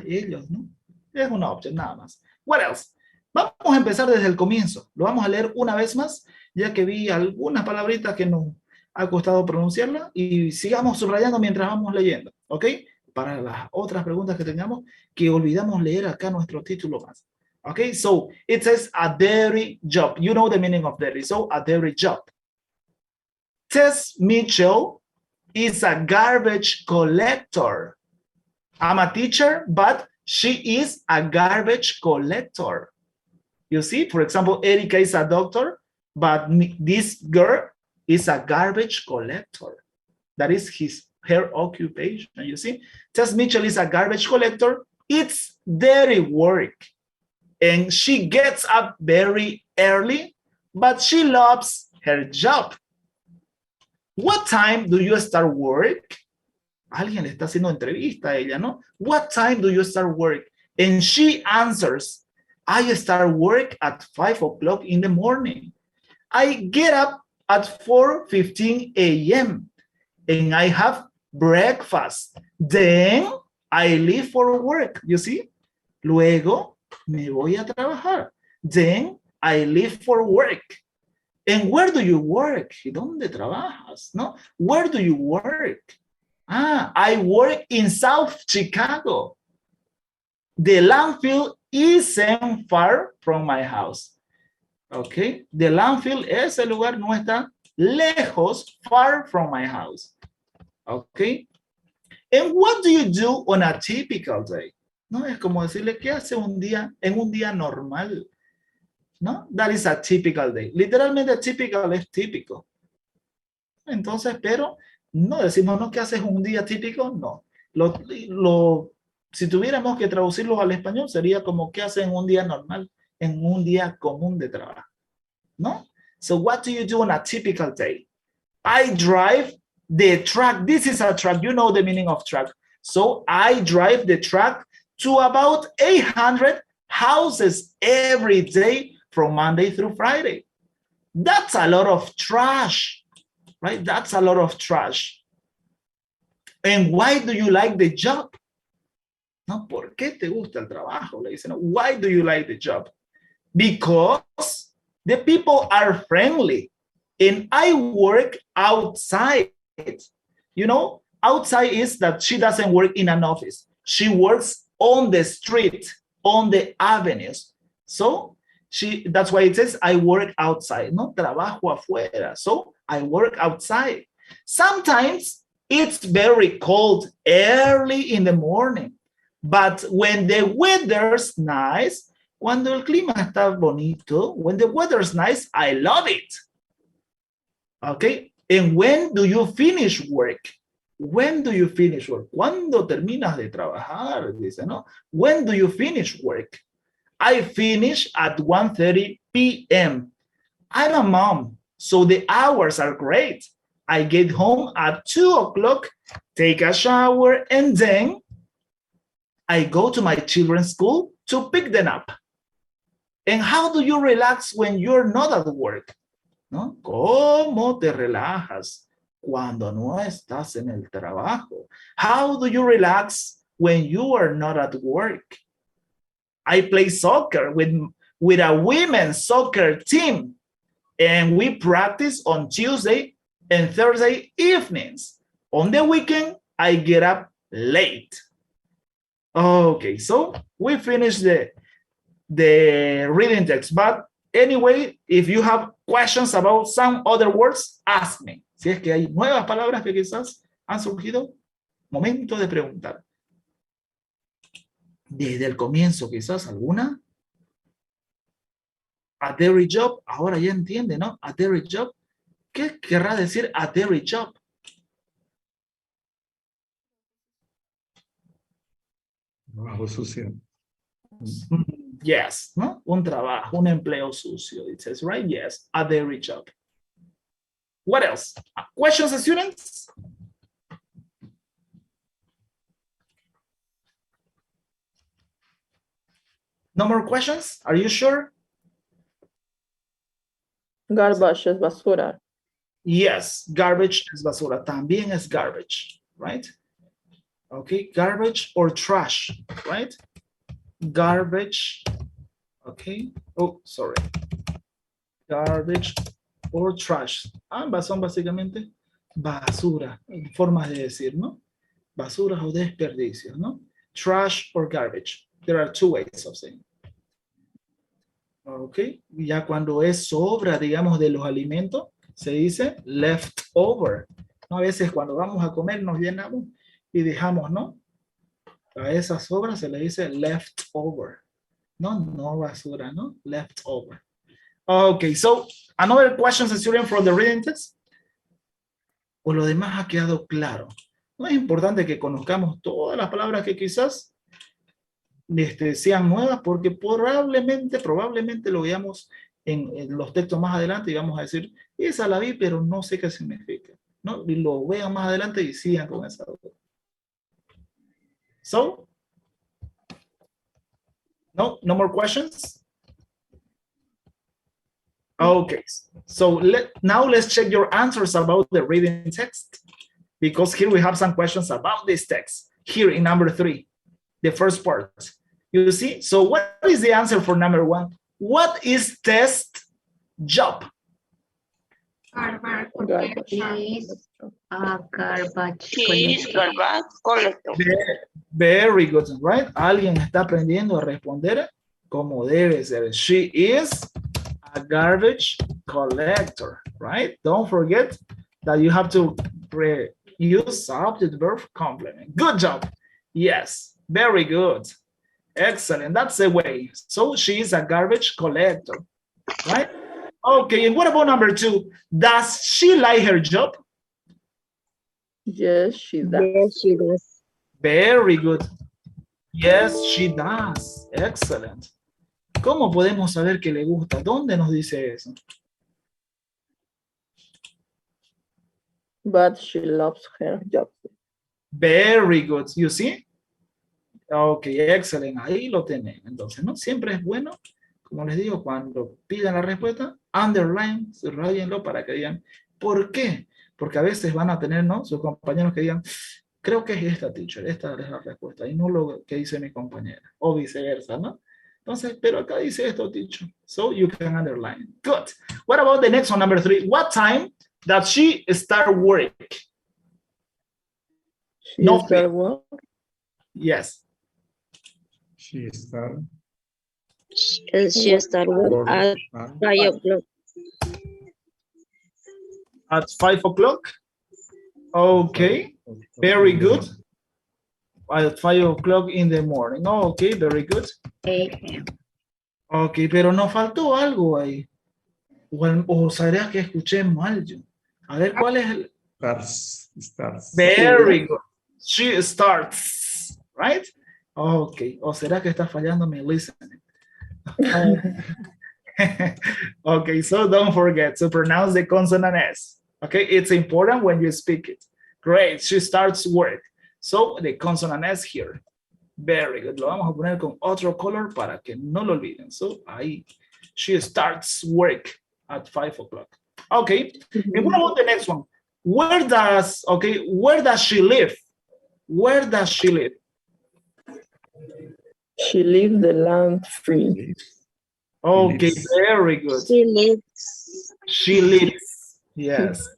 Ellos, ¿no? Es un object, nada más. What else? Vamos a empezar desde el comienzo. Lo vamos a leer una vez más, ya que vi algunas palabritas que nos ha costado pronunciarla, y sigamos subrayando mientras vamos leyendo, ¿ok? Para las otras preguntas que tengamos, que olvidamos leer acá nuestro título más. Okay, so it says a dairy job. You know the meaning of dairy, so a dairy job. Tess Mitchell is a garbage collector. I'm a teacher, but she is a garbage collector. You see, for example, Erika is a doctor, but this girl is a garbage collector. That is her occupation, you see. Tess Mitchell is a garbage collector. It's dairy work. And she gets up very early, but she loves her job. What time do you start work? Alguien le está haciendo entrevista a ella, ¿no? What time do you start work? And she answers, I start work at 5 o'clock in the morning. I get up at 4:15 a.m. and I have breakfast. Then I leave for work, you see? Luego me voy a trabajar. Then I leave for work. And where do you work? ¿Y dónde trabajas? ¿No? Where do you work? Ah, I work in South Chicago. The landfill isn't far from my house. Okay, the landfill, ese lugar no está lejos, far from my house. Okay, and what do you do on a typical day? No, es como decirle qué hace un día en un día normal. No, that is a typical day. Literalmente typical es típico. Entonces, pero no decimos, no, ¿qué haces un día típico? No. Si tuviéramos que traducirlo al español, sería como, ¿qué haces en un día normal? En un día común de trabajo. ¿No? So what do you do on a typical day? I drive the truck. This is a truck. You know the meaning of truck. So I drive the truck to about 800 houses every day from Monday through Friday. That's a lot of trash, right? That's a lot of trash. And why do you like the job? No, ¿por qué te gusta el trabajo? Le dicen, why do you like the job? Because the people are friendly and I work outside. You know, outside is that she doesn't work in an office. She works on the street, on the avenues. So that's why it says I work outside. No, trabajo afuera. So I work outside. Sometimes it's very cold early in the morning. But when the weather's nice, cuando el clima está bonito, when the weather's nice, I love it. Okay, and when do you finish work? When do you finish work? ¿Cuándo terminas de trabajar? Dice, ¿no? When do you finish work? I finish at 1:30 p.m. I'm a mom, so the hours are great. I get home at 2 o'clock, take a shower, and then I go to my children's school to pick them up. And how do you relax when you're not at work? ¿No? ¿Cómo te relajas cuando no estás en el trabajo? How do you relax when you are not at work? I play soccer with a women's soccer team, and we practice on Tuesday and Thursday evenings. On the weekend, I get up late. Okay, so we finished the reading text, but anyway, if you have questions about some other words, ask me. Si es que hay nuevas palabras que quizás han surgido, momento de preguntar. Desde el comienzo, quizás alguna. A dairy job, ahora ya entiende, ¿no? A dairy job. ¿Qué querrá decir a dairy job? Trabajo sucio. Yes, ¿no? Un trabajo, un empleo sucio. It says, right? Yes, a dairy job. What else? Questions, students? No more questions? Are you sure? Garbage es basura. Yes, garbage es basura. También es garbage, right? Okay, garbage or trash, right? Garbage, okay. Oh, sorry. Garbage or trash. Ambas son básicamente basura, formas de decir, ¿no? Basura o desperdicio, ¿no? Trash or garbage. There are two ways of saying. Ok, ya cuando es sobra, digamos, de los alimentos, se dice leftover. ¿No? A veces cuando vamos a comer nos llenamos y dejamos, ¿no? A esas sobras se le dice leftover. No, no basura, ¿no? Leftover. Okay, so another question, student, from the reading text. O lo demás ha quedado claro. No es importante que conozcamos todas las palabras que quizás sean nuevas, porque probablemente lo veamos en los textos más adelante y vamos a decir, esa la vi, pero no sé qué significa, ¿no? Y lo vean más adelante y sigan con esa duda. So, no more questions? Okay, so now let's check your answers about the reading text, because here we have some questions about this text, here in number 3, the first part. You see, so what is the answer for number 1? What is test job? Garbage Garbage. Is a garbage She is collector. garbage collector. Very good, right? Alguien está aprendiendo a responder como debe ser. She is a garbage collector, right? Don't forget that you have to use subject verb complement. Good job. Yes, very good. Excellent. That's the way. So she is a garbage collector, right? Okay, and what about number 2? Does she like her job? Yes, she does. Yes, she does. Very good. Yes, she does. Excellent. ¿Cómo podemos saber que le gusta? ¿Dónde nos dice eso? But she loves her job. Very good. You see? Ok, excelente. Ahí lo tenemos. Entonces, ¿no? Siempre es bueno, como les digo, cuando pidan la respuesta, underline, subrayenlo para que digan, ¿por qué? Porque a veces van a tener, ¿no? Sus compañeros que digan, creo que es esta, teacher, esta es la respuesta, y no lo que dice mi compañera, o viceversa, ¿no? Entonces, pero acá dice esto, teacher. So you can underline. Good. What about the next one, number 3? What time does she start work? She No, start work. Yes. She start She started work at 5 o'clock. At 5 o'clock? Okay. Very good. At 5 o'clock in the morning. Oh, okay, very good. 8 a.m. Ok, pero nos faltó algo ahí. O sabría que escuché mal yo. A ver, ¿cuál es el...? starts. Very good. She starts, right? Ok, o será que está fallando mi listening. Okay, so don't forget to pronounce the consonant S. Okay, it's important when you speak it. Great, she starts work. So the consonant S here. Very good. Lo vamos a poner con otro color para que no lo olviden. So ahí, she starts work at 5 o'clock. Okay, and what about the next one? Where does she live? Where does she live? She leaves the land free. Okay, Lives. very good. She lives. She lives. Yes.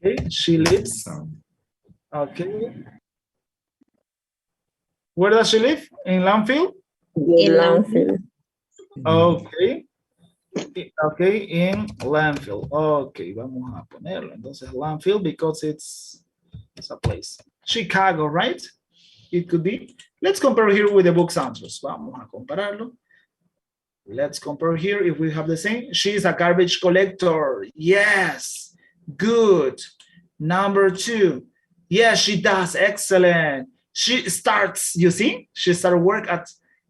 Okay, she lives. Okay. Where does she live? In Landfill? The In landfill. Okay. Okay, in landfill. Okay, vamos a ponerlo. Entonces, landfill because it's a place. Chicago, right? It could be. Let's compare here with the book's answers. Vamos a compararlo. Let's compare here if we have the same. She's a garbage collector. Yes. Good. Number 2. Yes, she does. Excellent. She starts, you see? She started work at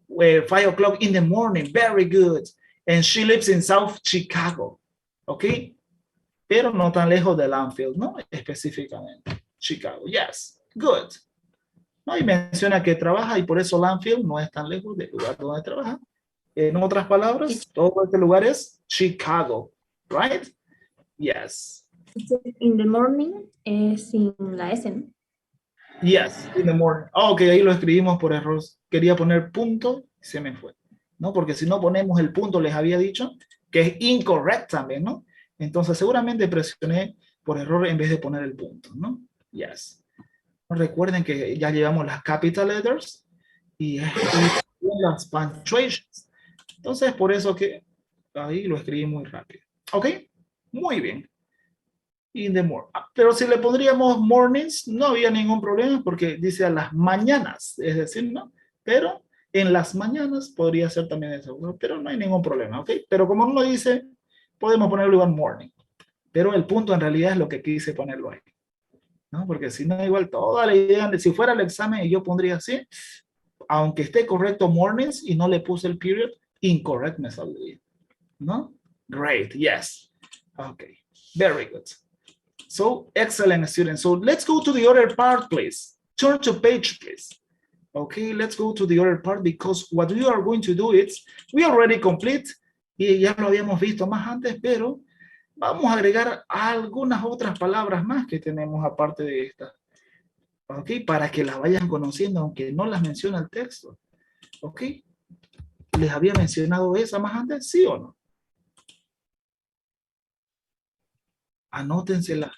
5 o'clock in the morning. Very good. And she lives in South Chicago. Okay? Pero no tan lejos de Landfill, ¿no? Específicamente. Chicago. Yes. Good. ¿No? Y menciona que trabaja y por eso Landfill no es tan lejos del lugar donde trabaja. En otras palabras, todo este lugar es Chicago. Right? Yes. In the morning, sin la S, ¿no? Yes, in the morning. Ok, ahí lo escribimos por error. Quería poner punto y se me fue. ¿No? Porque si no ponemos el punto, les había dicho que es incorrect también, ¿no? Entonces seguramente presioné por error en vez de poner el punto, ¿no? Yes. Recuerden que ya llevamos las capital letters y las punctuations. Entonces por eso que ahí lo escribí muy rápido. ¿Ok? Muy bien. In the morning. Pero si le pondríamos mornings, no había ningún problema porque dice a las mañanas, es decir, ¿no? Pero en las mañanas podría ser también eso, pero no hay ningún problema, ¿ok? Pero como no lo dice, podemos ponerlo igual morning. Pero el punto en realidad es lo que quise ponerlo ahí, ¿no? Porque si no, igual toda la idea, de si fuera el examen y yo pondría así, aunque esté correcto mornings y no le puse el period, incorrect me saldría, ¿no? Great, yes. Okay, very good. So, excellent, students. So, let's go to the other part, please. Turn to page, please. Okay, let's go to the other part because what we are going to do is, we already complete, y ya lo habíamos visto más antes, pero vamos a agregar algunas otras palabras más que tenemos aparte de esta. Ok, para que las vayan conociendo, aunque no las menciona el texto. Ok, ¿les había mencionado esa más antes? ¿Sí o no? Anótensela.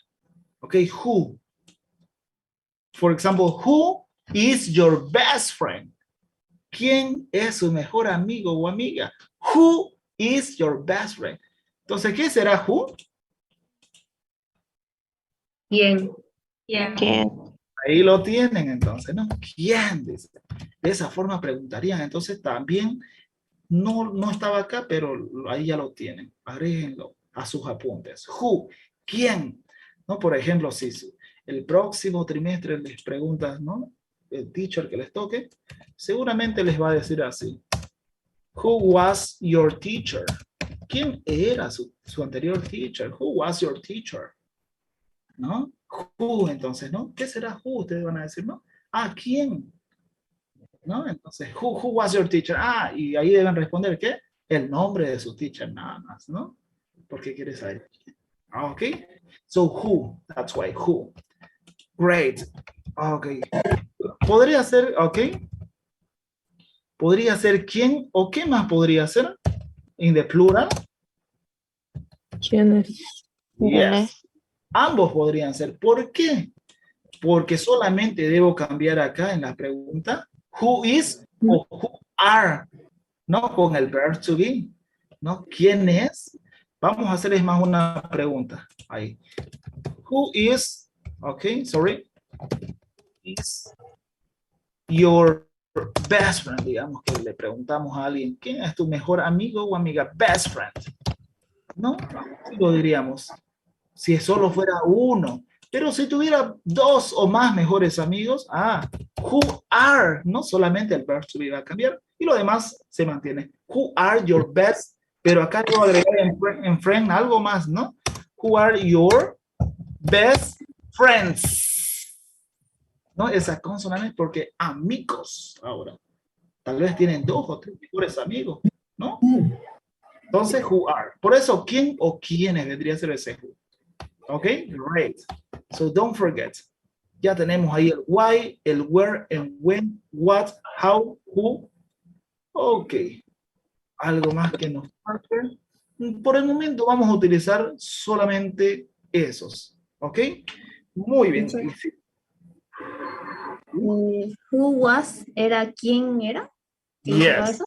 Ok, who. For example, who is your best friend? ¿Quién es su mejor amigo o amiga? Who is your best friend? Entonces, ¿qué será who? ¿Quién? ¿Quién? Ahí lo tienen entonces, ¿no? ¿Quién? Dice. De esa forma preguntarían. Entonces también no estaba acá, pero ahí ya lo tienen. Agréguenlo a sus apuntes. Who, ¿quién? ¿No? Por ejemplo, si el próximo trimestre les preguntas, ¿no? El teacher que les toque, seguramente les va a decir así. Who was your teacher? ¿Quién era su anterior teacher? Who was your teacher? ¿No? Who, entonces, ¿no? ¿Qué será who? Ustedes van a decir, ¿no? Ah, ¿quién? ¿No? Entonces, who was your teacher? Ah, y ahí deben responder, ¿qué? El nombre de su teacher, nada más, ¿no? Porque quieres saber. Ok. So, who, that's why, who. Great. Ok. Podría ser, ok. Podría ser quién o qué más podría ser. In the plural. ¿Quién es? Yes. Ambos podrían ser. ¿Por qué? Porque solamente debo cambiar acá en la pregunta who is o who are, ¿no? Con el verb to be, ¿no? ¿Quién es? Vamos a hacerles más una pregunta ahí. Who is, ok, sorry, is your best friend? Digamos que le preguntamos a alguien, ¿quién es tu mejor amigo o amiga? Best friend, ¿no? Así lo diríamos. Si solo fuera uno. Pero si tuviera dos o más mejores amigos, who are, no solamente el verb to be va a cambiar y lo demás se mantiene. Who are your best, pero acá debo agregar en friend algo más, ¿no? Who are your best friends? ¿No? Esa consonante porque amigos ahora. Tal vez tienen dos o tres mejores amigos, ¿no? Entonces, who are. Por eso, ¿quién o quiénes vendría a ser ese who? Ok, great. So don't forget. Ya tenemos ahí el why, el where, and when, what, how, who. Ok. Algo más que nos falta. Por el momento vamos a utilizar solamente esos. Ok. Muy bien. Who was era quién era. Yes.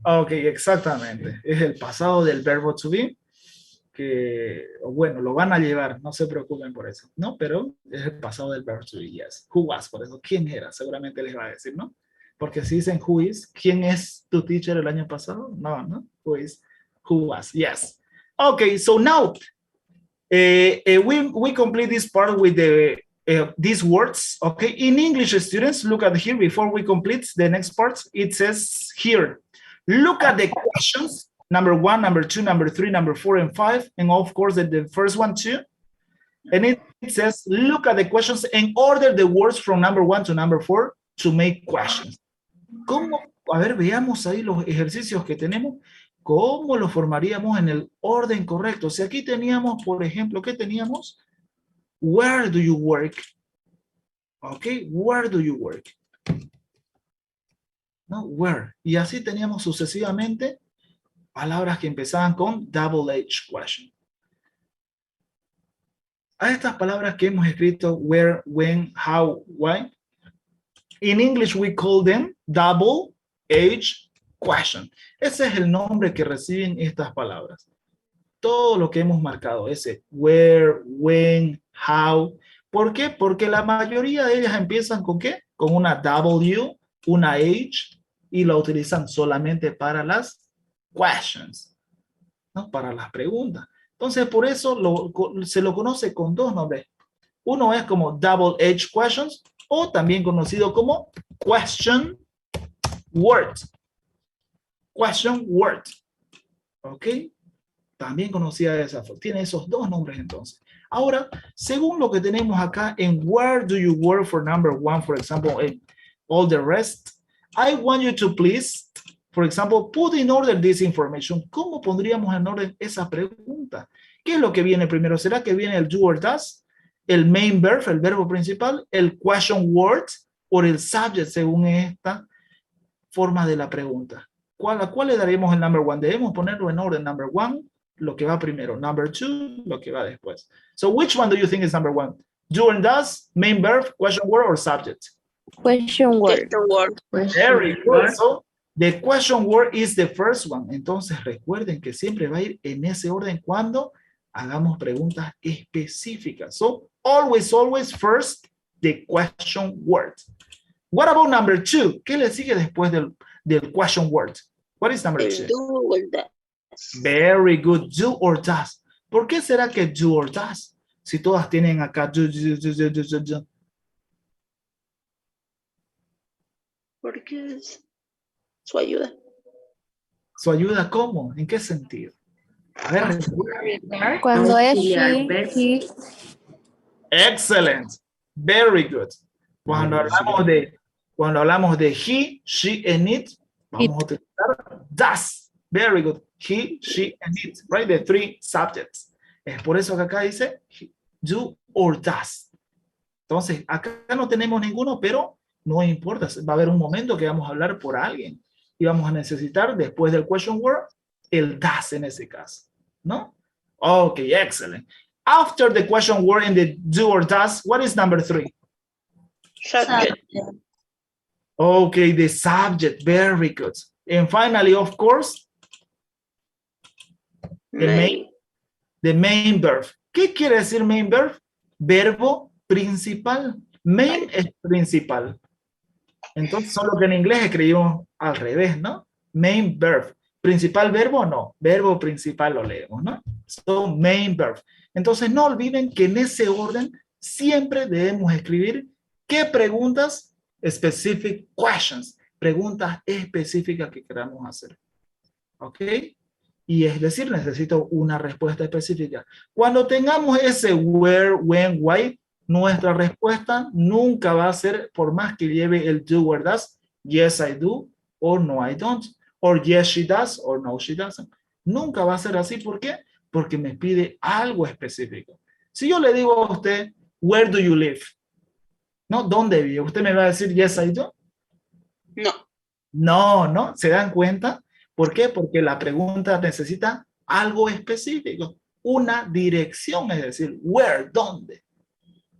Ok, exactamente. Es el pasado del verbo to be. Que, bueno, lo van a llevar, no se preocupen por eso, ¿no? Pero es el pasado del verbo to be, yes. Who was, por eso, ¿quién era? Seguramente les va a decir, ¿no? Porque si dicen who is, ¿quién es tu teacher el año pasado? No, ¿no? Who is, who was, yes. Okay, so now, we complete this part with these words, okay? In English, students, look at here, before we complete the next part, it says here, look at the questions, number 1, number 2, number 3, number 4, and 5, and of course the first one too. And it says, look at the questions and order the words from number 1 to number 4 to make questions. ¿Cómo? A ver, veamos ahí los ejercicios que tenemos. ¿Cómo lo formaríamos en el orden correcto? Si aquí teníamos, por ejemplo, ¿qué teníamos? Where do you work? Ok, where do you work? ¿No? Where. Y así teníamos sucesivamente palabras que empezaban con double H question. A estas palabras que hemos escrito, where, when, how, why, in English we call them double H question. Ese es el nombre que reciben estas palabras. Todo lo que hemos marcado, ese where, when, how. ¿Por qué? Porque la mayoría de ellas empiezan con ¿qué? Con una W, una H, y la utilizan solamente para las questions, ¿no? Para las preguntas. Entonces, por eso se lo conoce con dos nombres. Uno es como double H questions, o también conocido como question word. Question word. ¿Ok? También conocida de esa forma. Tiene esos dos nombres entonces. Ahora, según lo que tenemos acá en where do you work for number 1, for example, and all the rest, I want you to please, for example, put in order this information. ¿Cómo pondríamos en orden esa pregunta? ¿Qué es lo que viene primero? ¿Será que viene el do or does? ¿El main verb, el verbo principal? ¿El question word? ¿O el subject según esta forma de la pregunta? ¿A cuál le daríamos el number 1? Debemos ponerlo en orden. Number 1, lo que va primero. Number 2, lo que va después. So which one do you think is number 1? Do and does, main verb, question word, or subject? Question word. Question word. Very good. So the question word is the first one. Entonces recuerden que siempre va a ir en ese orden cuando hagamos preguntas específicas. So always, always first the question word. What about number 2? ¿Qué le sigue después del question word? What is number 2? El do or that. Very good. Do or does. ¿Por qué será que do or does? Si todas tienen acá do. Porque es su ayuda. ¿Su ayuda cómo? ¿En qué sentido? A ver, Cuando es Auxiliar she, verbs. he, excellent. Very good. Cuando hablamos de he, she, and it, vamos a utilizar does. Very good. He, she, and it. Right? The 3 subjects. Es por eso que acá dice do or does. Entonces, acá no tenemos ninguno, pero no importa. Va a haber un momento que vamos a hablar por alguien. Y vamos a necesitar, después del question word, el does en ese caso. ¿No? Okay, excellent. After the question word in the do or does, what is number 3? Subject. Okay, the subject. Very good. And finally, of course, Main. the main verb. ¿Qué quiere decir main verb? Verbo principal. Main es principal. Entonces, solo que en inglés escribimos al revés, ¿no? Main verb. Principal verbo, no. Verbo principal lo leemos, ¿no? So, main verb. Entonces, no olviden que en ese orden siempre debemos escribir qué preguntas, specific questions, preguntas específicas que queramos hacer. ¿Ok? Y es decir, necesito una respuesta específica. Cuando tengamos ese where, when, why, nuestra respuesta nunca va a ser, por más que lleve el do or does, yes I do, or no I don't, or yes she does, or no she doesn't. Nunca va a ser así. ¿Por qué? Porque me pide algo específico. Si yo le digo a usted, where do you live? ¿No? ¿Dónde vive? ¿Usted me va a decir yes I do? No. No, ¿no? ¿Se dan cuenta? ¿Por qué? Porque la pregunta necesita algo específico, una dirección, es decir, where, ¿dónde?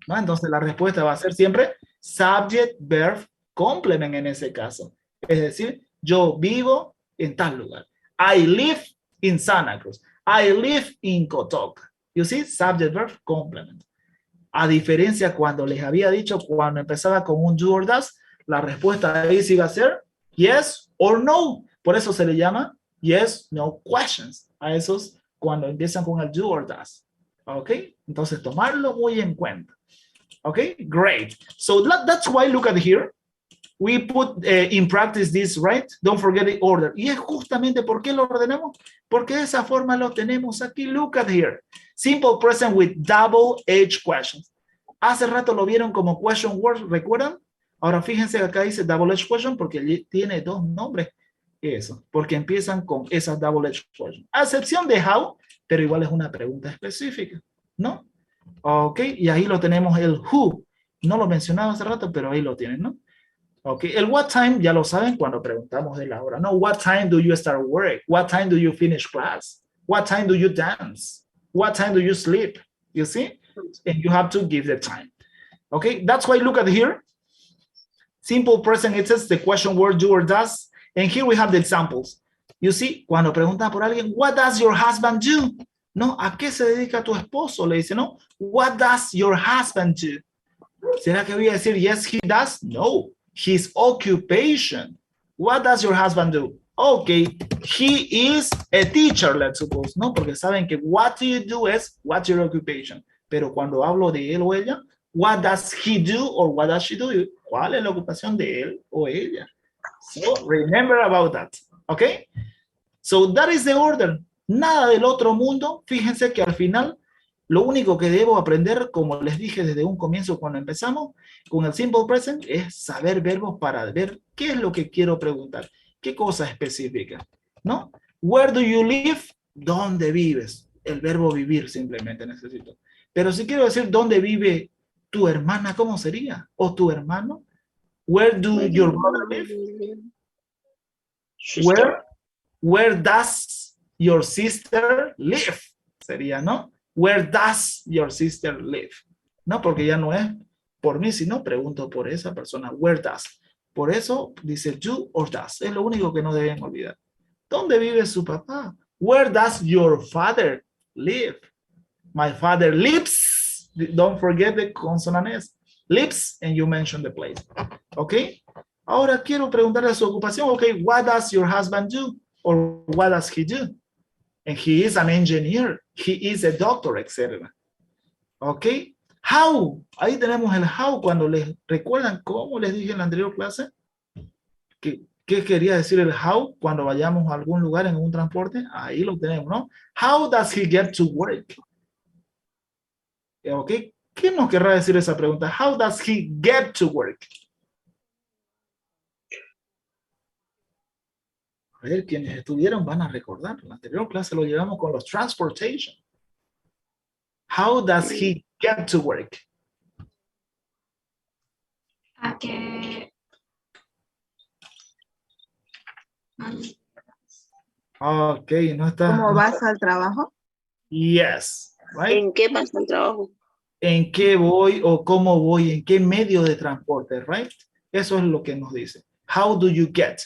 ¿No? Entonces la respuesta va a ser siempre subject, verb, complement en ese caso. Es decir, yo vivo en tal lugar. I live in Santa Cruz. I live in Cotoca. You see, subject, verb, complement. A diferencia cuando les había dicho, cuando empezaba con un do or does, la respuesta ahí sí va a ser yes or no. Por eso se le llama yes, no questions. A esos cuando empiezan con el do or does. ¿Ok? Entonces tomarlo muy en cuenta. Okay, great. So that's why, look at here. We put in practice this, right? Don't forget the order. Y es justamente por qué lo ordenamos. Porque de esa forma lo tenemos aquí. Look at here. Simple present with double H questions. Hace rato lo vieron como question words, ¿recuerdan? Ahora fíjense que acá dice double H question porque tiene 2 nombres. Eso, porque empiezan con esas double H questions. A excepción de how, pero igual es una pregunta específica, ¿no? Ok, y ahí lo tenemos el who. No lo mencionaba hace rato, pero ahí lo tienen, ¿no? Ok, el what time ya lo saben cuando preguntamos de la hora, ¿no? What time do you start work? What time do you finish class? What time do you dance? What time do you sleep? You see? And you have to give the time. Okay, that's why look at here. Simple present, it says the question word do or does. And here we have the examples. You see, cuando preguntan por alguien, what does your husband do? No, ¿a qué se dedica tu esposo? Le dice, no. What does your husband do? ¿Será que voy a decir, yes, he does? No. His occupation. What does your husband do? Okay, he is a teacher, let's suppose, ¿no? Porque saben que what do you do es, what's your occupation? Pero cuando hablo de él o ella, what does he do or what does she do? ¿Cuál es la ocupación de él o ella? So, remember about that, okay? So, that is the order. Nada del otro mundo. Fíjense que al final, lo único que debo aprender, como les dije desde un comienzo cuando empezamos, con el simple present, es saber verbos para ver qué es lo que quiero preguntar. ¿Qué cosa específica? ¿No? Where do you live? ¿Dónde vives? El verbo vivir simplemente necesito. Pero si quiero decir dónde vive tu hermana, ¿cómo sería? ¿O tu hermano? Where do your brother live? Where does your sister live? Sería, ¿no? Where does your sister live? No, porque ya no es por mí, sino pregunto por esa persona. Where does? Por eso dice do or does. Es lo único que no deben olvidar. ¿Dónde vive su papá? Where does your father live? My father lives. Don't forget the consonant S. Lives and you mention the place. ¿Ok? Ahora quiero preguntarle a su ocupación. Ok, what does your husband do? Or what does he do? And he is an engineer. He is a doctor, etc. ¿Ok? How. Ahí tenemos el how. Cuando les recuerdan cómo les dije en la anterior clase. ¿Qué quería decir el how cuando vayamos a algún lugar en un transporte? Ahí lo tenemos, ¿no? How does he get to work? ¿Ok? ¿Qué nos querrá decir esa pregunta? How does he get to work? A ver, quienes estuvieron van a recordar. En la anterior clase lo llevamos con los transportation. How does he get to work? A que... Ok, no está. ¿Cómo vas al trabajo? Yes, right? ¿En qué pasa el trabajo? ¿En qué voy o cómo voy? ¿En qué medio de transporte, right? Eso es lo que nos dice. How do you get?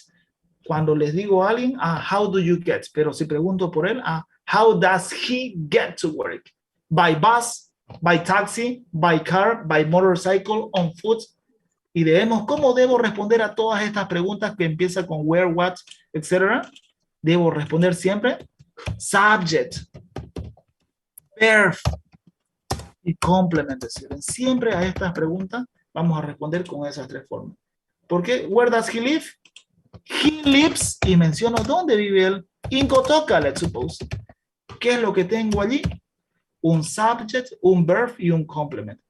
Cuando les digo a alguien, how do you get? Pero si pregunto por él, how does he get to work? By bus, by taxi, by car, by motorcycle, on foot. Y debemos, ¿cómo debo responder a todas estas preguntas que empiezan con where, what, etcétera? Debo responder siempre subject, verb y complement. Siempre a estas preguntas vamos a responder con esas tres formas. ¿Por qué? Where does he live? He lives, y menciono dónde vive él. In Kotoka, let's suppose. ¿Qué es lo que tengo allí? Un subject, un verb y un complement.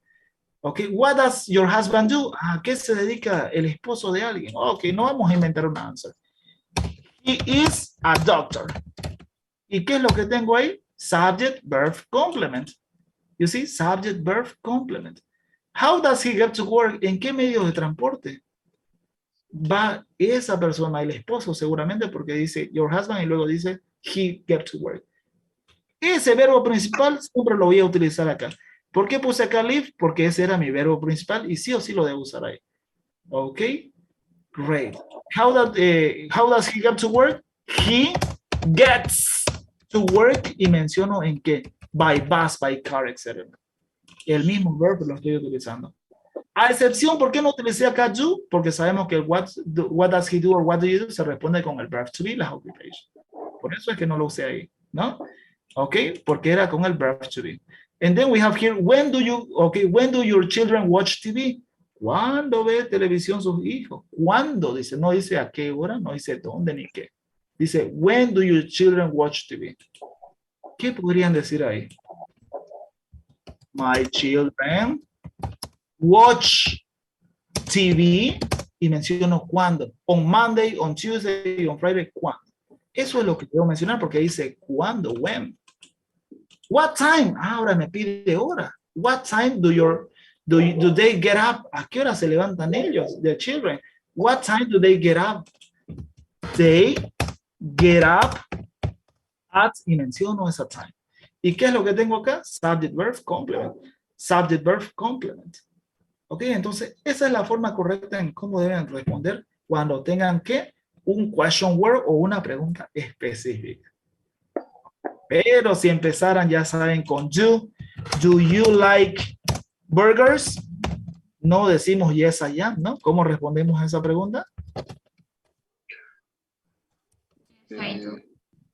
Ok, what does your husband do? ¿A qué se dedica el esposo de alguien? Ok, no vamos a inventar un answer. He is a doctor. ¿Y qué es lo que tengo ahí? Subject, verb, complement. You see, subject, verb, complement. How does he get to work? ¿En qué medio de transporte va esa persona, el esposo seguramente, porque dice your husband y luego dice he get to work? Ese verbo principal siempre lo voy a utilizar acá. ¿Por qué puse acá live? Porque ese era mi verbo principal y sí o sí lo debo usar ahí. Ok, great. How does he get to work? He gets to work y menciono en qué. By bus, by car, etc. El mismo verbo lo estoy utilizando. A excepción, ¿por qué no utilicé acá do? Porque sabemos que el what does he do or what do you do se responde con el verb to be, las occupation. Por eso es que no lo usé ahí, ¿no? Ok, porque era con el verb to be. And then we have here, when do your children watch TV? ¿Cuándo ve televisión sus hijos? ¿Cuándo? Dice, no dice a qué hora, no dice dónde ni qué. Dice, when do your children watch TV? ¿Qué podrían decir ahí? My children watch TV y menciono cuándo. On Monday, on Tuesday, on Friday, ¿cuándo? Eso es lo que quiero mencionar porque dice cuándo, when. What time? Ahora me pide hora. What time do they get up? ¿A qué hora se levantan ellos, the children? What time do they get up? They get up at, y menciono esa time. ¿Y qué es lo que tengo acá? Subject, verb, complement. Subject, verb, complement. Ok, entonces esa es la forma correcta en cómo deben responder cuando tengan que un question word o una pregunta específica. Pero si empezaran, ya saben, con do you like burgers? No decimos yes I am, ¿no? ¿Cómo respondemos a esa pregunta? I do.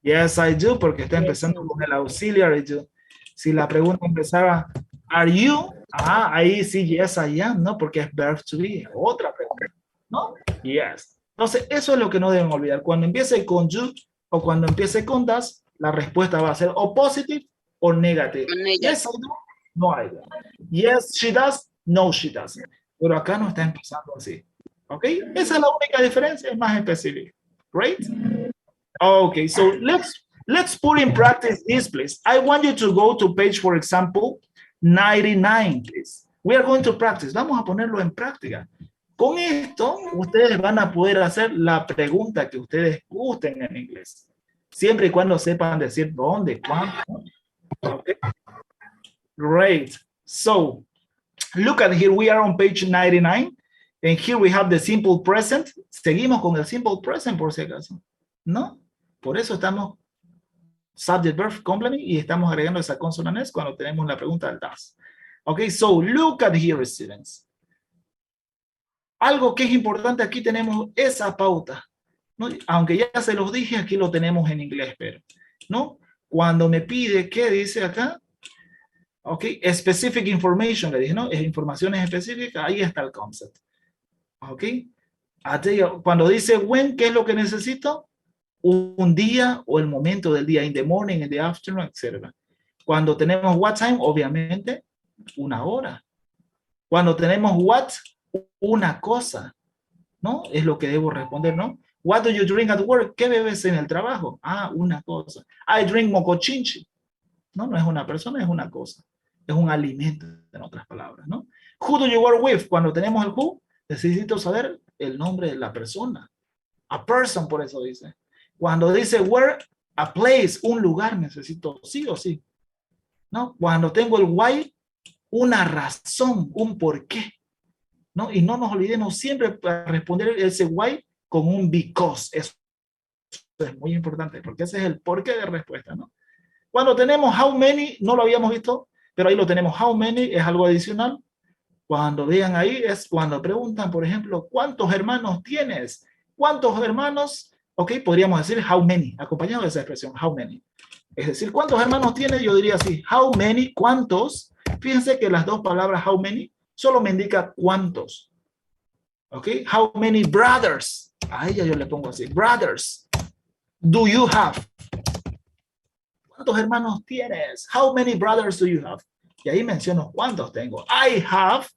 Yes I do, porque está empezando con el auxiliary do. Si la pregunta empezara, are you? Ahí sí, yes I am, ¿no? Porque es verb to be, otra pregunta, ¿no? Yes. Entonces, eso es lo que no deben olvidar. Cuando empiece con you o cuando empiece con does, la respuesta va a ser o positive o negative. Yes, I do. No, I do. Yes, she does. No, she doesn't. Pero acá no está empezando así. ¿Ok? Esa es la única diferencia, es más específica. Great? Okay, so let's put in practice this, please. I want you to go to page, for example, 99, please. We are going to practice. Vamos a ponerlo en práctica. Con esto, ustedes van a poder hacer la pregunta que ustedes gusten en inglés. Siempre y cuando sepan decir dónde, cuándo. Okay. Great. So, look at here, we are on page 99. And here we have the simple present. Seguimos con el simple present por si acaso. ¿No? Por eso estamos subject, verb, complement y estamos agregando esa consonant S cuando tenemos la pregunta del does. Okay, so look at here, students. Algo que es importante, aquí tenemos esa pauta, ¿no? Aunque ya se los dije, aquí lo tenemos en inglés, pero, ¿no? Cuando me pide, ¿qué dice acá? Ok, specific information, le dije, ¿no? Es informaciones específicas, ahí está el concept. Ok, cuando dice when, ¿qué es lo que necesito? Un día o el momento del día, in the morning, in the afternoon, etc. Cuando tenemos what time, obviamente, una hora. Cuando tenemos what, una cosa, ¿no? Es lo que debo responder, ¿no? What do you drink at work? ¿Qué bebes en el trabajo? Ah, una cosa. I drink mocochinchi. No, no es una persona, es una cosa. Es un alimento, en otras palabras, ¿no? Who do you work with? Cuando tenemos el who, necesito saber el nombre de la persona. A person, por eso dice. Cuando dice where, a place, un lugar, necesito sí o sí. ¿No? Cuando tengo el why, una razón, un por qué. ¿No? Y no nos olvidemos siempre para responder ese why con un because. Eso es muy importante, porque ese es el porqué de respuesta, ¿no? Cuando tenemos how many, no lo habíamos visto, pero ahí lo tenemos. How many es algo adicional. Cuando vean ahí es cuando preguntan, por ejemplo, ¿cuántos hermanos tienes? ¿Cuántos hermanos? Ok, podríamos decir how many, acompañado de esa expresión, how many. Es decir, ¿cuántos hermanos tienes? Yo diría así, how many, ¿cuántos? Fíjense que las dos palabras how many solo me indica cuántos. Ok, how many brothers? A ella yo le pongo así, brothers. Do you have? ¿Cuántos hermanos tienes? How many brothers do you have? Y ahí menciono cuántos tengo. I have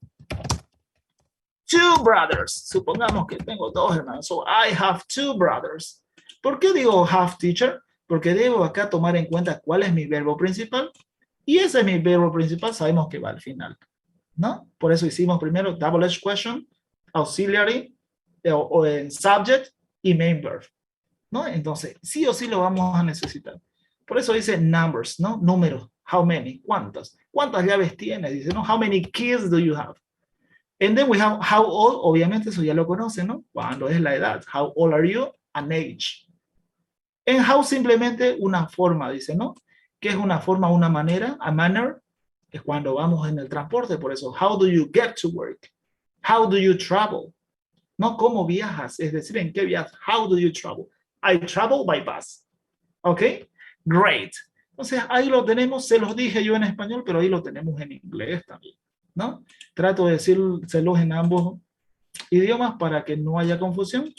2 brothers. Supongamos que tengo 2 hermanos. So I have 2 brothers. ¿Por qué digo have, teacher? Porque debo acá tomar en cuenta cuál es mi verbo principal. Y ese es mi verbo principal, sabemos que va al final, ¿no? Por eso hicimos primero double edge question, auxiliary, o en subject y main verb, ¿no? Entonces, sí o sí lo vamos a necesitar. Por eso dice numbers, ¿no? Números. How many? ¿Cuántas? ¿Cuántas llaves tienes? Dice, ¿no? How many kids do you have? And then we have how old. Obviamente eso ya lo conocen, ¿no? Cuando es la edad. How old are you? An age. En how simplemente una forma, dice, ¿no? ¿Qué es una forma, una manera? A manner es cuando vamos en el transporte. Por eso, how do you get to work? How do you travel? No, ¿cómo viajas? Es decir, ¿en qué viajas? How do you travel? I travel by bus. ¿Ok? Great. Entonces, ahí lo tenemos, se los dije yo en español, pero ahí lo tenemos en inglés también, ¿no? Trato de decírselos en ambos idiomas para que no haya confusión.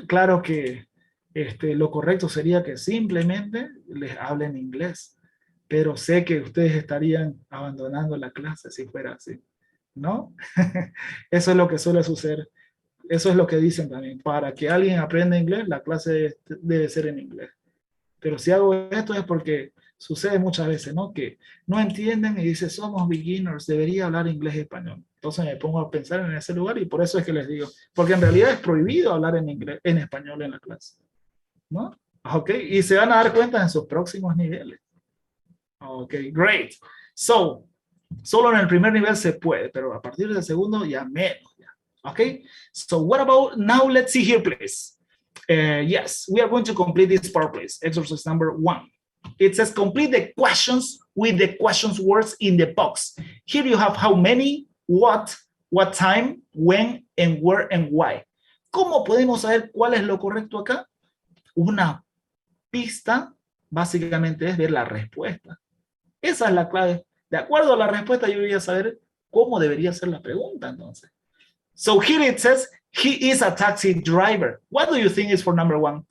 Claro que lo correcto sería que simplemente les hablen inglés, pero sé que ustedes estarían abandonando la clase si fuera así, ¿no? Eso es lo que suele suceder. Eso es lo que dicen también. Para que alguien aprenda inglés, la clase debe ser en inglés. Pero si hago esto es porque sucede muchas veces, ¿no? Que no entienden y dicen, somos beginners, debería hablar inglés y español. Entonces me pongo a pensar en ese lugar y por eso es que les digo, porque en realidad es prohibido hablar en inglés, en español en la clase, ¿no? Ok, y se van a dar cuenta en sus próximos niveles. Ok, great. So, solo en el primer nivel se puede, pero a partir del segundo ya menos. Ya. Ok, so what about, now let's see here, please. Yes, we are going to complete this part, please. Exercise number 1. It says complete the questions with the questions words in the box. Here you have how many, what time, when, and where, and why. ¿Cómo podemos saber cuál es lo correcto acá? Una pista, básicamente, es ver la respuesta. Esa es la clave. De acuerdo a la respuesta, yo voy a saber cómo debería ser la pregunta, entonces. So here it says, he is a taxi driver. What do you think is for number 1?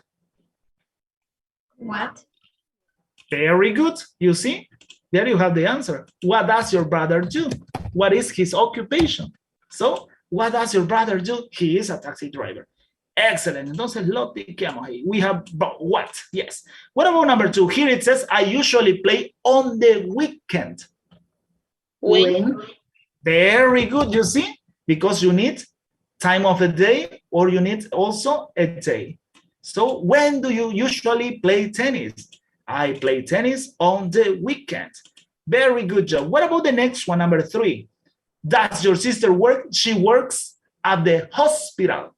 What? Very good. You see? There you have the answer. What does your brother do? What is his occupation? So, what does your brother do? He is a taxi driver. Excellent. Entonces lo tiqueamos ahí. We have what? Yes. What about number 2? Here it says, I usually play on the weekend. When? Very good. You see? Because you need time of the day or you need also a day. So when do you usually play tennis? I play tennis on the weekend. Very good job. What about the next one, number 3? Does your sister work? She works at the hospital.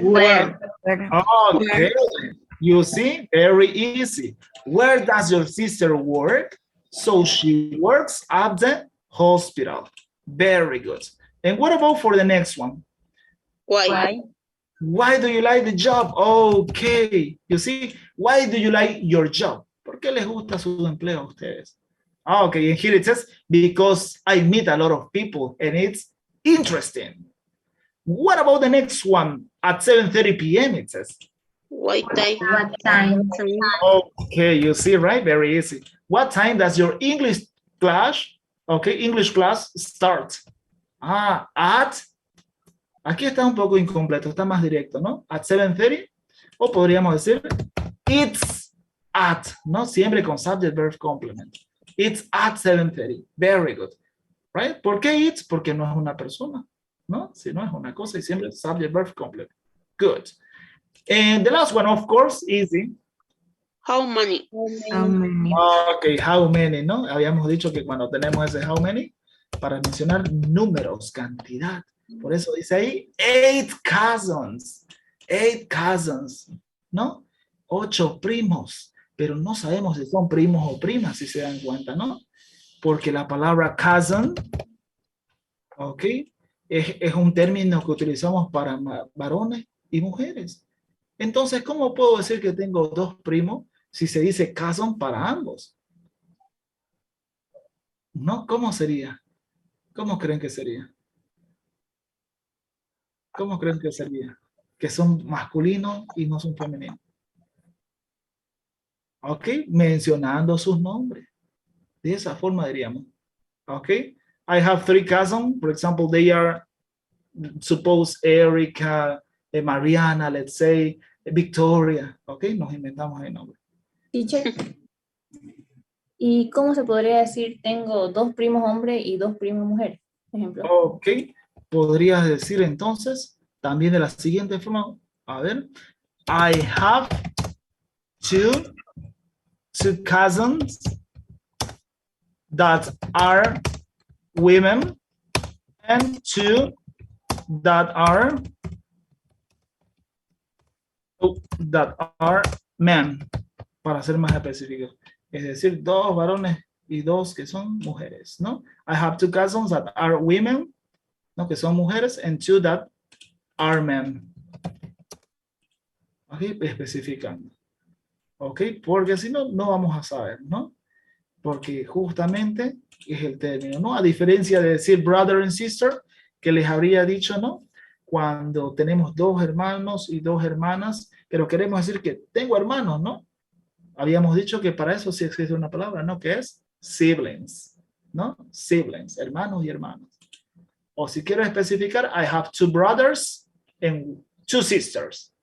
Where? Okay, you see, very easy. Where does your sister work? So she works at the hospital. Very good. And what about for the next one? Why? Why do you like the job? Okay, you see, why do you like your job? ¿Por qué les gusta su empleo a ustedes? Okay, and here it says, because I meet a lot of people and it's interesting. What about the next one? At 7:30 p.m. it says. What time? What time? Okay, you see, right? Very easy. What time does your English class, English class start? At, aquí está un poco incompleto, está más directo, ¿no? At 7:30, o podríamos decir, it's at, ¿no? Siempre con subject verb complement. It's at 7:30. Very good. Right? ¿Por qué it's? Porque no es una persona, ¿no? Si no es una cosa y siempre subject verb complement. Good. And the last one, of course, easy. How many? Okay, how many, ¿no? Habíamos dicho que cuando tenemos ese how many, para mencionar números, cantidad. Por eso dice ahí, 8 cousins. 8 cousins, ¿no? 8 primos. Pero no sabemos si son primos o primas, si se dan cuenta, ¿no? Porque la palabra cousin, ok, es un término que utilizamos para varones y mujeres. Entonces, ¿cómo puedo decir que tengo 2 primos si se dice cousin para ambos? ¿No? ¿Cómo sería? ¿Cómo creen que sería? ¿Cómo creen que sería? Que son masculinos y no son femeninos. ¿Ok? Mencionando sus nombres. De esa forma diríamos. ¿Ok? I have 3 cousins. For example, they are, suppose, Erica, Mariana, let's say, Victoria. ¿Ok? Nos inventamos el nombre. Teacher. ¿Y cómo se podría decir tengo 2 primos hombres y 2 primos mujeres? Por ejemplo. Ok. Podrías decir entonces también de la siguiente forma. A ver. I have two cousins that are women and 2 that are men, para ser más específicos. Es decir, 2 varones y 2 que son mujeres, ¿no? I have 2 cousins that are women, ¿no? Que son mujeres, and 2 that are men. Ok, especificando. Ok, porque si no, no vamos a saber, ¿no? Porque justamente es el término, ¿no? A diferencia de decir brother and sister, que les habría dicho, ¿no? Cuando tenemos 2 hermanos y 2 hermanas, pero queremos decir que tengo hermanos, ¿no? Habíamos dicho que para eso sí existe una palabra, ¿no? Que es siblings, ¿no? Siblings, hermanos y hermanas. O si quiero especificar, I have 2 brothers and 2 sisters.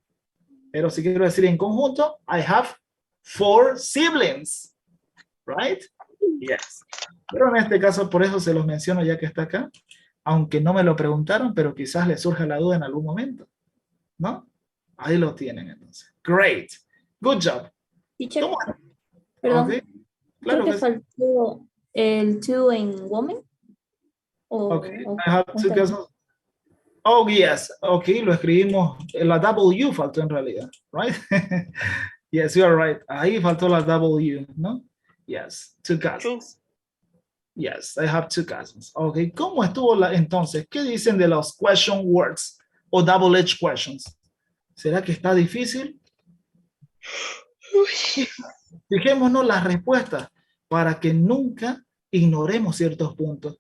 Pero si quiero decir en conjunto, I have 4 siblings. Right? Yes. Pero en este caso, por eso se los menciono ya que está acá, aunque no me lo preguntaron, pero quizás les surja la duda en algún momento, ¿no? Ahí lo tienen entonces. Great. Good job. Teacher, ¿Cómo? perdón, Okay. Claro creo que que sí. faltó el to en woman. Okay. I have 2 cousins. Oh, yes. Okay, lo escribimos. La W faltó en realidad, right? Yes, you are right. Ahí faltó la W, ¿no? Yes, 2 cousins. Yes, I have 2 cousins. Okay, ¿cómo estuvo entonces? ¿Qué dicen de los question words o double-edged questions? ¿Será que está difícil? Fijémonos las respuestas para que nunca ignoremos ciertos puntos.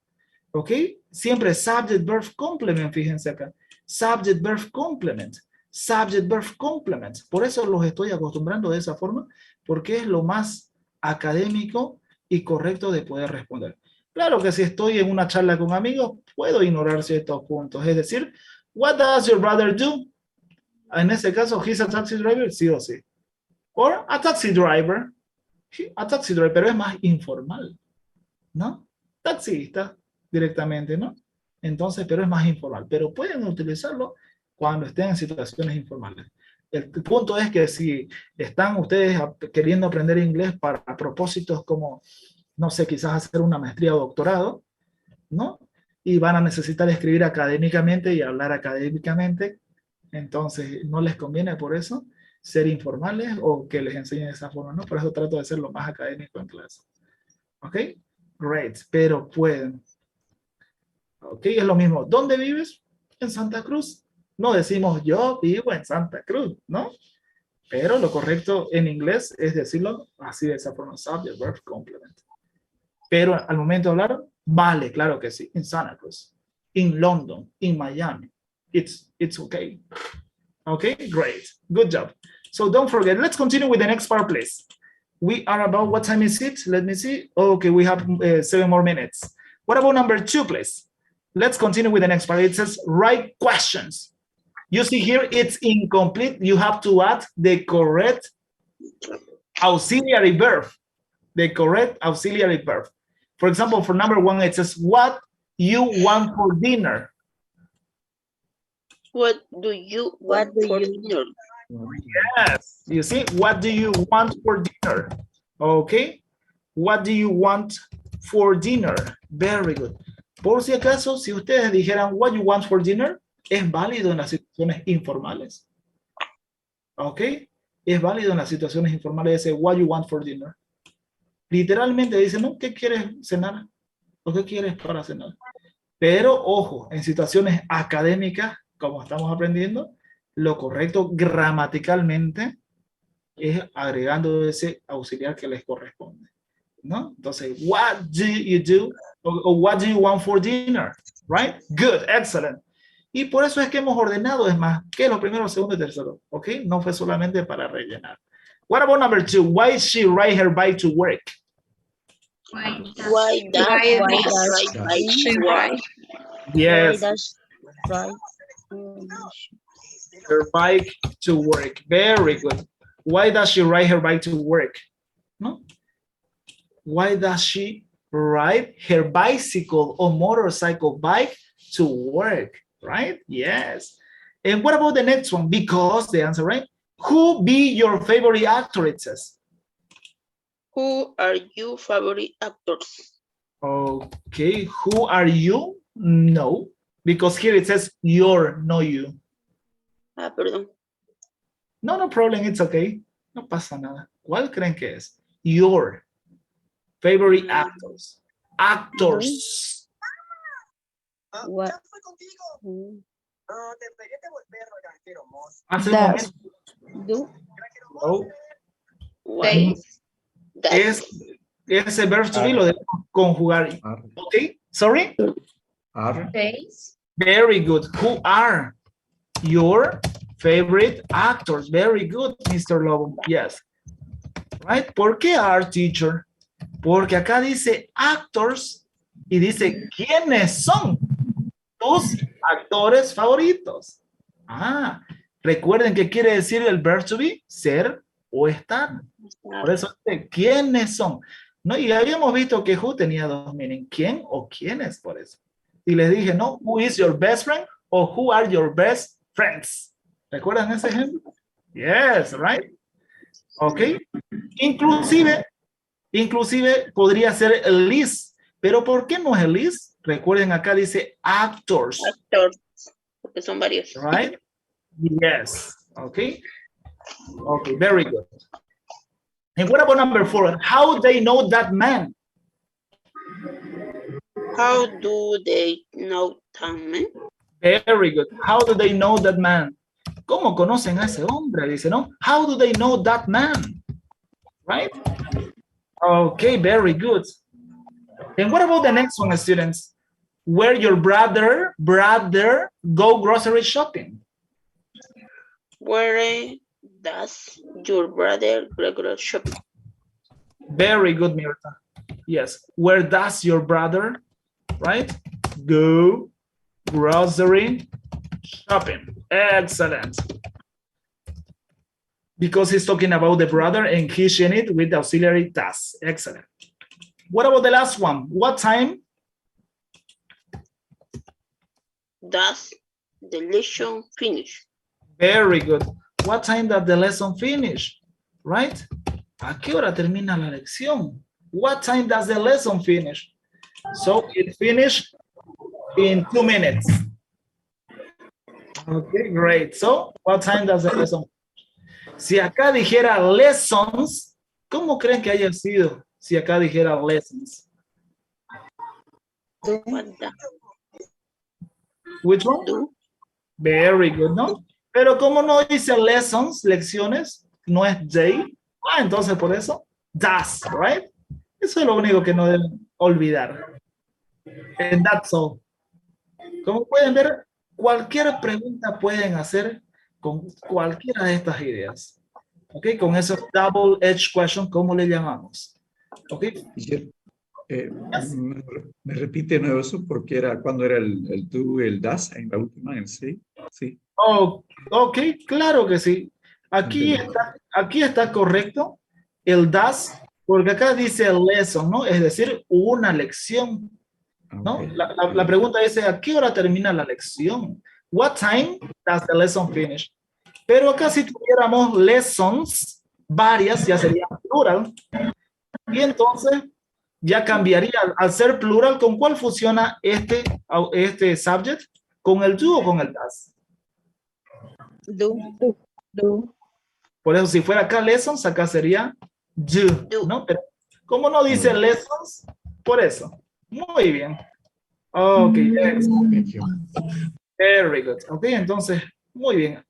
¿Ok? Siempre subject, verb, complement, fíjense acá. Subject, verb, complement. Subject, verb, complement. Por eso los estoy acostumbrando de esa forma, porque es lo más académico y correcto de poder responder. Claro que si estoy en una charla con amigos, puedo ignorar ciertos puntos. Es decir, what does your brother do? En ese caso, he's a taxi driver, sí o sí. Or a taxi driver. A taxi driver, pero es más informal, ¿no? Taxista, directamente, ¿no? Entonces, pero es más informal. Pero pueden utilizarlo cuando estén en situaciones informales. El punto es que si están ustedes queriendo aprender inglés para propósitos como, no sé, quizás hacer una maestría o doctorado, ¿no? Y van a necesitar escribir académicamente y hablar académicamente, entonces no les conviene por eso ser informales o que les enseñen de esa forma, ¿no? Por eso trato de ser lo más académico en clase. ¿Ok? Great, pero pueden. ¿Ok? Es lo mismo. ¿Dónde vives? En Santa Cruz. No decimos yo vivo en Santa Cruz, ¿no? Pero lo correcto en inglés es decirlo así de esa forma, subject, verb, complement. Pero al momento de hablar, vale, claro que sí. En Santa Cruz, in London, in Miami. It's okay. Okay, great. Good job. So don't forget, let's continue with the next part, please. We are about, what time is it? Let me see. Okay, we have 7 more minutes. What about number 2, please? Let's continue with the next part. It says, write questions. You see here, it's incomplete. You have to add the correct auxiliary verb. The correct auxiliary verb. For example, for number 1, it says, what you want for dinner? What do you want for dinner? Yes, you see, what do you want for dinner? Okay, what do you want for dinner? Very good. Por si acaso, si ustedes dijeran what you want for dinner, es válido en las situaciones informales. Ok, es válido en las situaciones informales ese what you want for dinner. Literalmente dicen, ¿no? ¿Qué quieres cenar? ¿O qué quieres para cenar? Pero, ojo, en situaciones académicas, como estamos aprendiendo, lo correcto gramaticalmente es agregando ese auxiliar que les corresponde, ¿no? Entonces, what do you do? O what do you want for dinner? Right? Good, excellent. Y por eso es que hemos ordenado, es más, que lo primero, segundo y tercero, ¿ok? No fue solamente para rellenar. What about number 2? Why she ride her bike to work? Why does she ride? Yes. Her bike to work. Very good. Why does she ride her bike to work? No? Why does she ride her bicycle or motorcycle bike to work? Right? Yes. And what about the next one? Because the answer, right? Who be your favorite actor, it says. Who are your favorite actors? Okay, who are you? No, because here it says your, no you. Ah, perdón. No, no problem, it's okay. No pasa nada. ¿Cuál creen que es? Your favorite actors. Actors. What? Hace un Does. momento. Do. Oh, Why? ese verb to be lo debemos conjugar. Are. Okay, sorry? Are. Face. Very good. Who are your favorite actors? Very good, Mr. Lobo. Yes. Right? ¿Por qué are, teacher? Porque acá dice actors y dice quiénes son tus actores favoritos. Ah, recuerden que quiere decir el verb to be, ser o estar. Por eso dice quiénes son. ¿No? Y habíamos visto que who tenía dos meaning, quién o quiénes, por eso. Y les dije, ¿no? Who is your best friend o who are your best friends? ¿Recuerdan ese ejemplo? Yes, right? Ok. Inclusive podría ser el list. Pero ¿por qué no es el list? Recuerden, acá dice actors. Actors, porque son varios. Right? Yes. Okay. Okay, very good. And what about number 4? How they know that man? How do they know that man? Very good. How do they know that man? ¿Cómo conocen a ese hombre? Dice, ¿no? How do they know that man? Right? Okay, very good. And what about the next one, students? Where your brother go grocery shopping? Where does your brother go shopping? Very good, Mirta. Yes. Where does your brother, right, go grocery shopping? Excellent. Because he's talking about the brother and he's in it with the auxiliary does. Excellent. What about the last one? What time? Does the lesson finish? Very good. What time does the lesson finish? Right? ¿A qué hora termina la lección? What time does the lesson finish? So it finished in 2 minutes. Okay, great. So what time does the lesson finish? Si acá dijera lessons, ¿cómo creen que haya sido si acá dijera lessons? What the Which one? do? Very good, ¿no? Pero como no dice lessons, lecciones, no es day, entonces por eso, does, right? Eso es lo único que no deben olvidar. And that's all. Como pueden ver, cualquier pregunta pueden hacer con cualquiera de estas ideas. ¿Ok? Con esos double edge question, ¿cómo le llamamos? ¿Ok? Teacher, me repite de nuevo eso porque era cuando era el do, el das en la última, el sí. Sí. Oh, ok, claro que sí. Aquí está correcto el das, porque acá dice lesson, ¿no? Es decir, una lección, ¿no? Ok. La pregunta dice, ¿a qué hora termina la lección? What time does the lesson finish? Pero acá si tuviéramos lessons, varias, ya sería plural. Y entonces ya cambiaría al ser plural, ¿con cuál funciona este subject? ¿Con el do o con el does? Do. Por eso, si fuera acá lessons, acá sería do, ¿no? Pero como no dice lessons, por eso. Muy bien. Ok, excellent. Thank you. Very good. Ok, entonces, muy bien.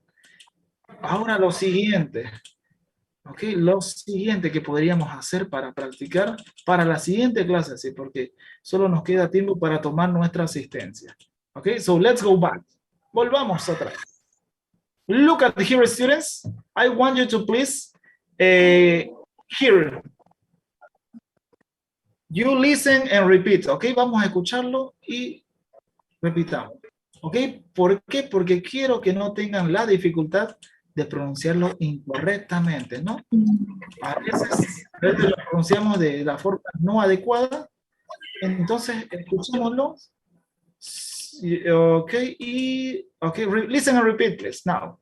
Ahora lo siguiente. Ok, lo siguiente que podríamos hacer para practicar para la siguiente clase, sí, porque solo nos queda tiempo para tomar nuestra asistencia. Ok, so let's go back. Volvamos atrás. Look at here, students. I want you to please hear. You listen and repeat. Ok, vamos a escucharlo y repitamos. Ok, ¿por qué? Porque quiero que no tengan la dificultad de pronunciarlo incorrectamente, ¿no? A veces lo pronunciamos de la forma no adecuada. Entonces, escuchémoslo. Ok, listen and repeat, please, now.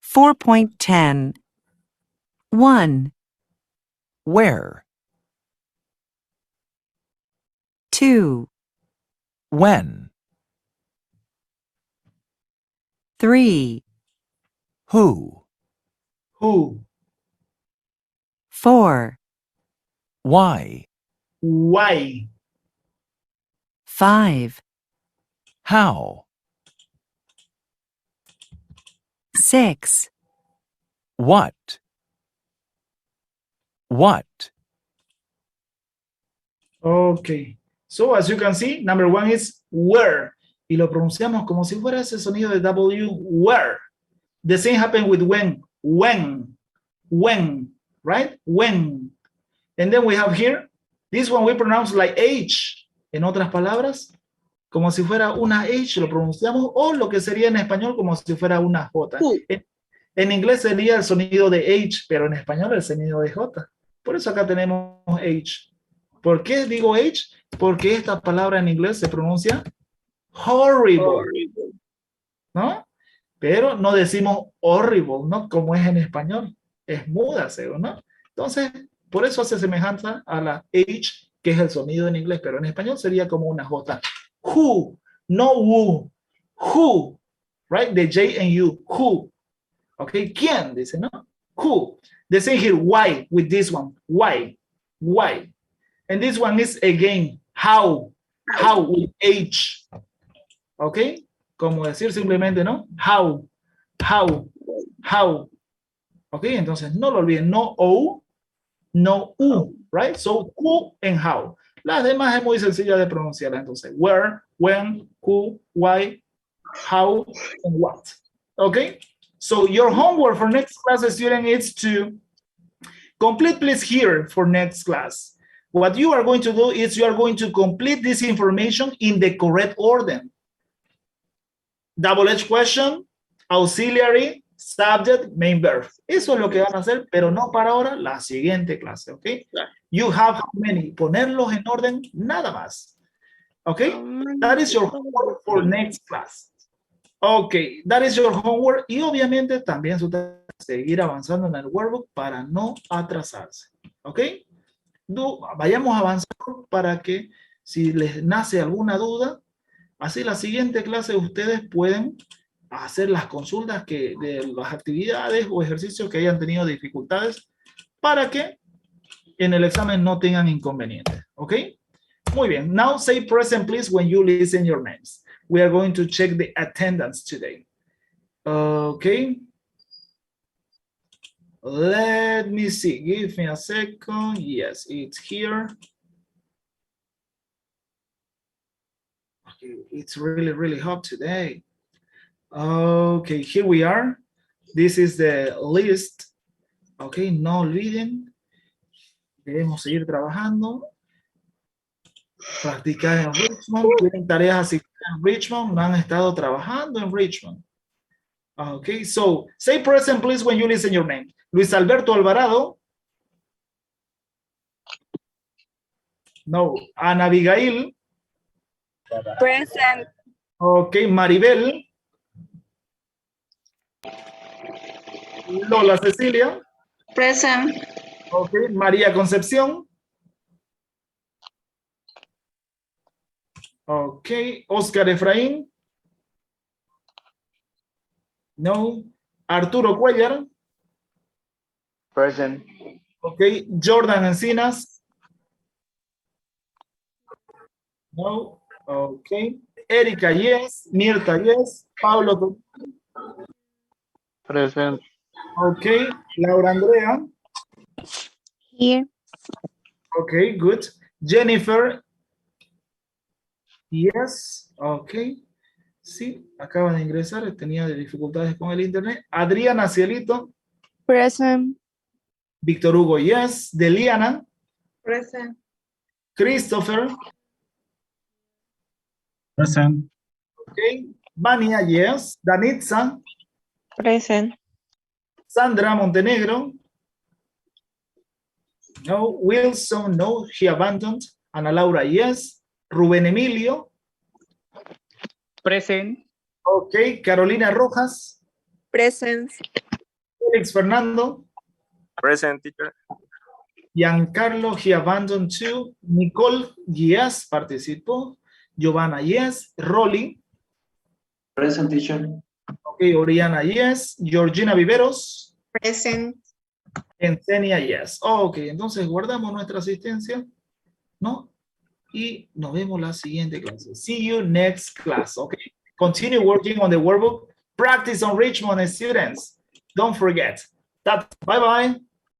4.10. 1, Where? 2, When? 3, Who? Who, 4, Why? why, 5, How? 6, What? What? ok. So, as you can see, number 1 is where. Y lo pronunciamos como si fuera ese sonido de W, where. The same happened with when, right? When. And then we have here, this one we pronounce like H. En otras palabras, como si fuera una H, lo pronunciamos, o lo que sería en español como si fuera una J. Who. En inglés sería el sonido de H, pero en español el sonido de J. Por eso acá tenemos H. ¿Por qué digo H? Porque esta palabra en inglés se pronuncia horrible, ¿no? Pero no decimos horrible, ¿no? Como es en español. Es muda, según, ¿no? Entonces, por eso hace semejanza a la H, que es el sonido en inglés, pero en español sería como una J. Who, no who. Who, right? The J and U. Who. Okay, ¿quién? Dice, ¿no? Who. The same here, why, with this one. Why. Why. And this one is, again, how. How, with H. Okay? Como decir simplemente, ¿no? How. Ok, entonces no lo olviden, no O, no U, right? So, who and how. Las demás es muy sencilla de pronunciar, entonces, where, when, who, why, how, and what. Okay? So, your homework for next class, student, is to complete, please, here for next class. What you are going to do is you are going to complete this information in the correct order. Double edge question, auxiliary, subject, main verb. Eso es lo que van a hacer, pero no para ahora, la siguiente clase, ¿ok? You have how many? Ponerlos en orden, nada más. ¿Ok? That is your homework for next class. Ok, that is your homework. Y obviamente también su tarea seguir avanzando en el workbook para no atrasarse. ¿Ok? Vayamos avanzando para que si les nace alguna duda, así la siguiente clase ustedes pueden hacer las consultas de las actividades o ejercicios que hayan tenido dificultades para que en el examen no tengan inconvenientes. ¿Ok? Muy bien. Now say present please when you listen your names. We are going to check the attendance today. Okay. Let me see. Give me a second. Yes, it's here. Okay, it's really, really hot today. Okay, here we are. This is the list. Okay, no olviden. Debemos seguir trabajando. Practicar en Richmond. Tienen tareas así en Richmond. No han estado trabajando en Richmond. Okay, so say present please when you listen your name. Luis Alberto Alvarado. No. Ana Abigail. Present. Okay, Maribel. Lola Cecilia. Present. Okay, María Concepción. Okay, Oscar Efraín. No. Arturo Cuellar. Present. Okay, Jordan Encinas. No. Okay. Erika, yes. Mirta, yes. Pablo. Present. Okay. Laura Andrea. Here. Okay, good. Jennifer. Yes. Okay. Sí, acaba de ingresar. Tenía dificultades con el internet. Adriana Cielito. Present. Víctor Hugo, yes. Deliana. Present. Christopher. Present. Okay. Vania, yes. Danitza. Present. Sandra Montenegro. No. Wilson, no. He abandoned. Ana Laura, yes. Rubén Emilio. Present. Ok. Carolina Rojas. Present. Félix Fernando. Present, teacher. Giancarlo, he abandoned too. Nicole, yes, participó. Giovanna, yes. Rolly. Present, teacher. Ok. Oriana, yes. Georgina Viveros. Present. Encenia, yes. Ok, entonces guardamos nuestra asistencia, ¿no? Y nos vemos la siguiente clase. See you next class, okay? Continue working on the workbook. Practice on Richmond, students. Don't forget. Bye-bye.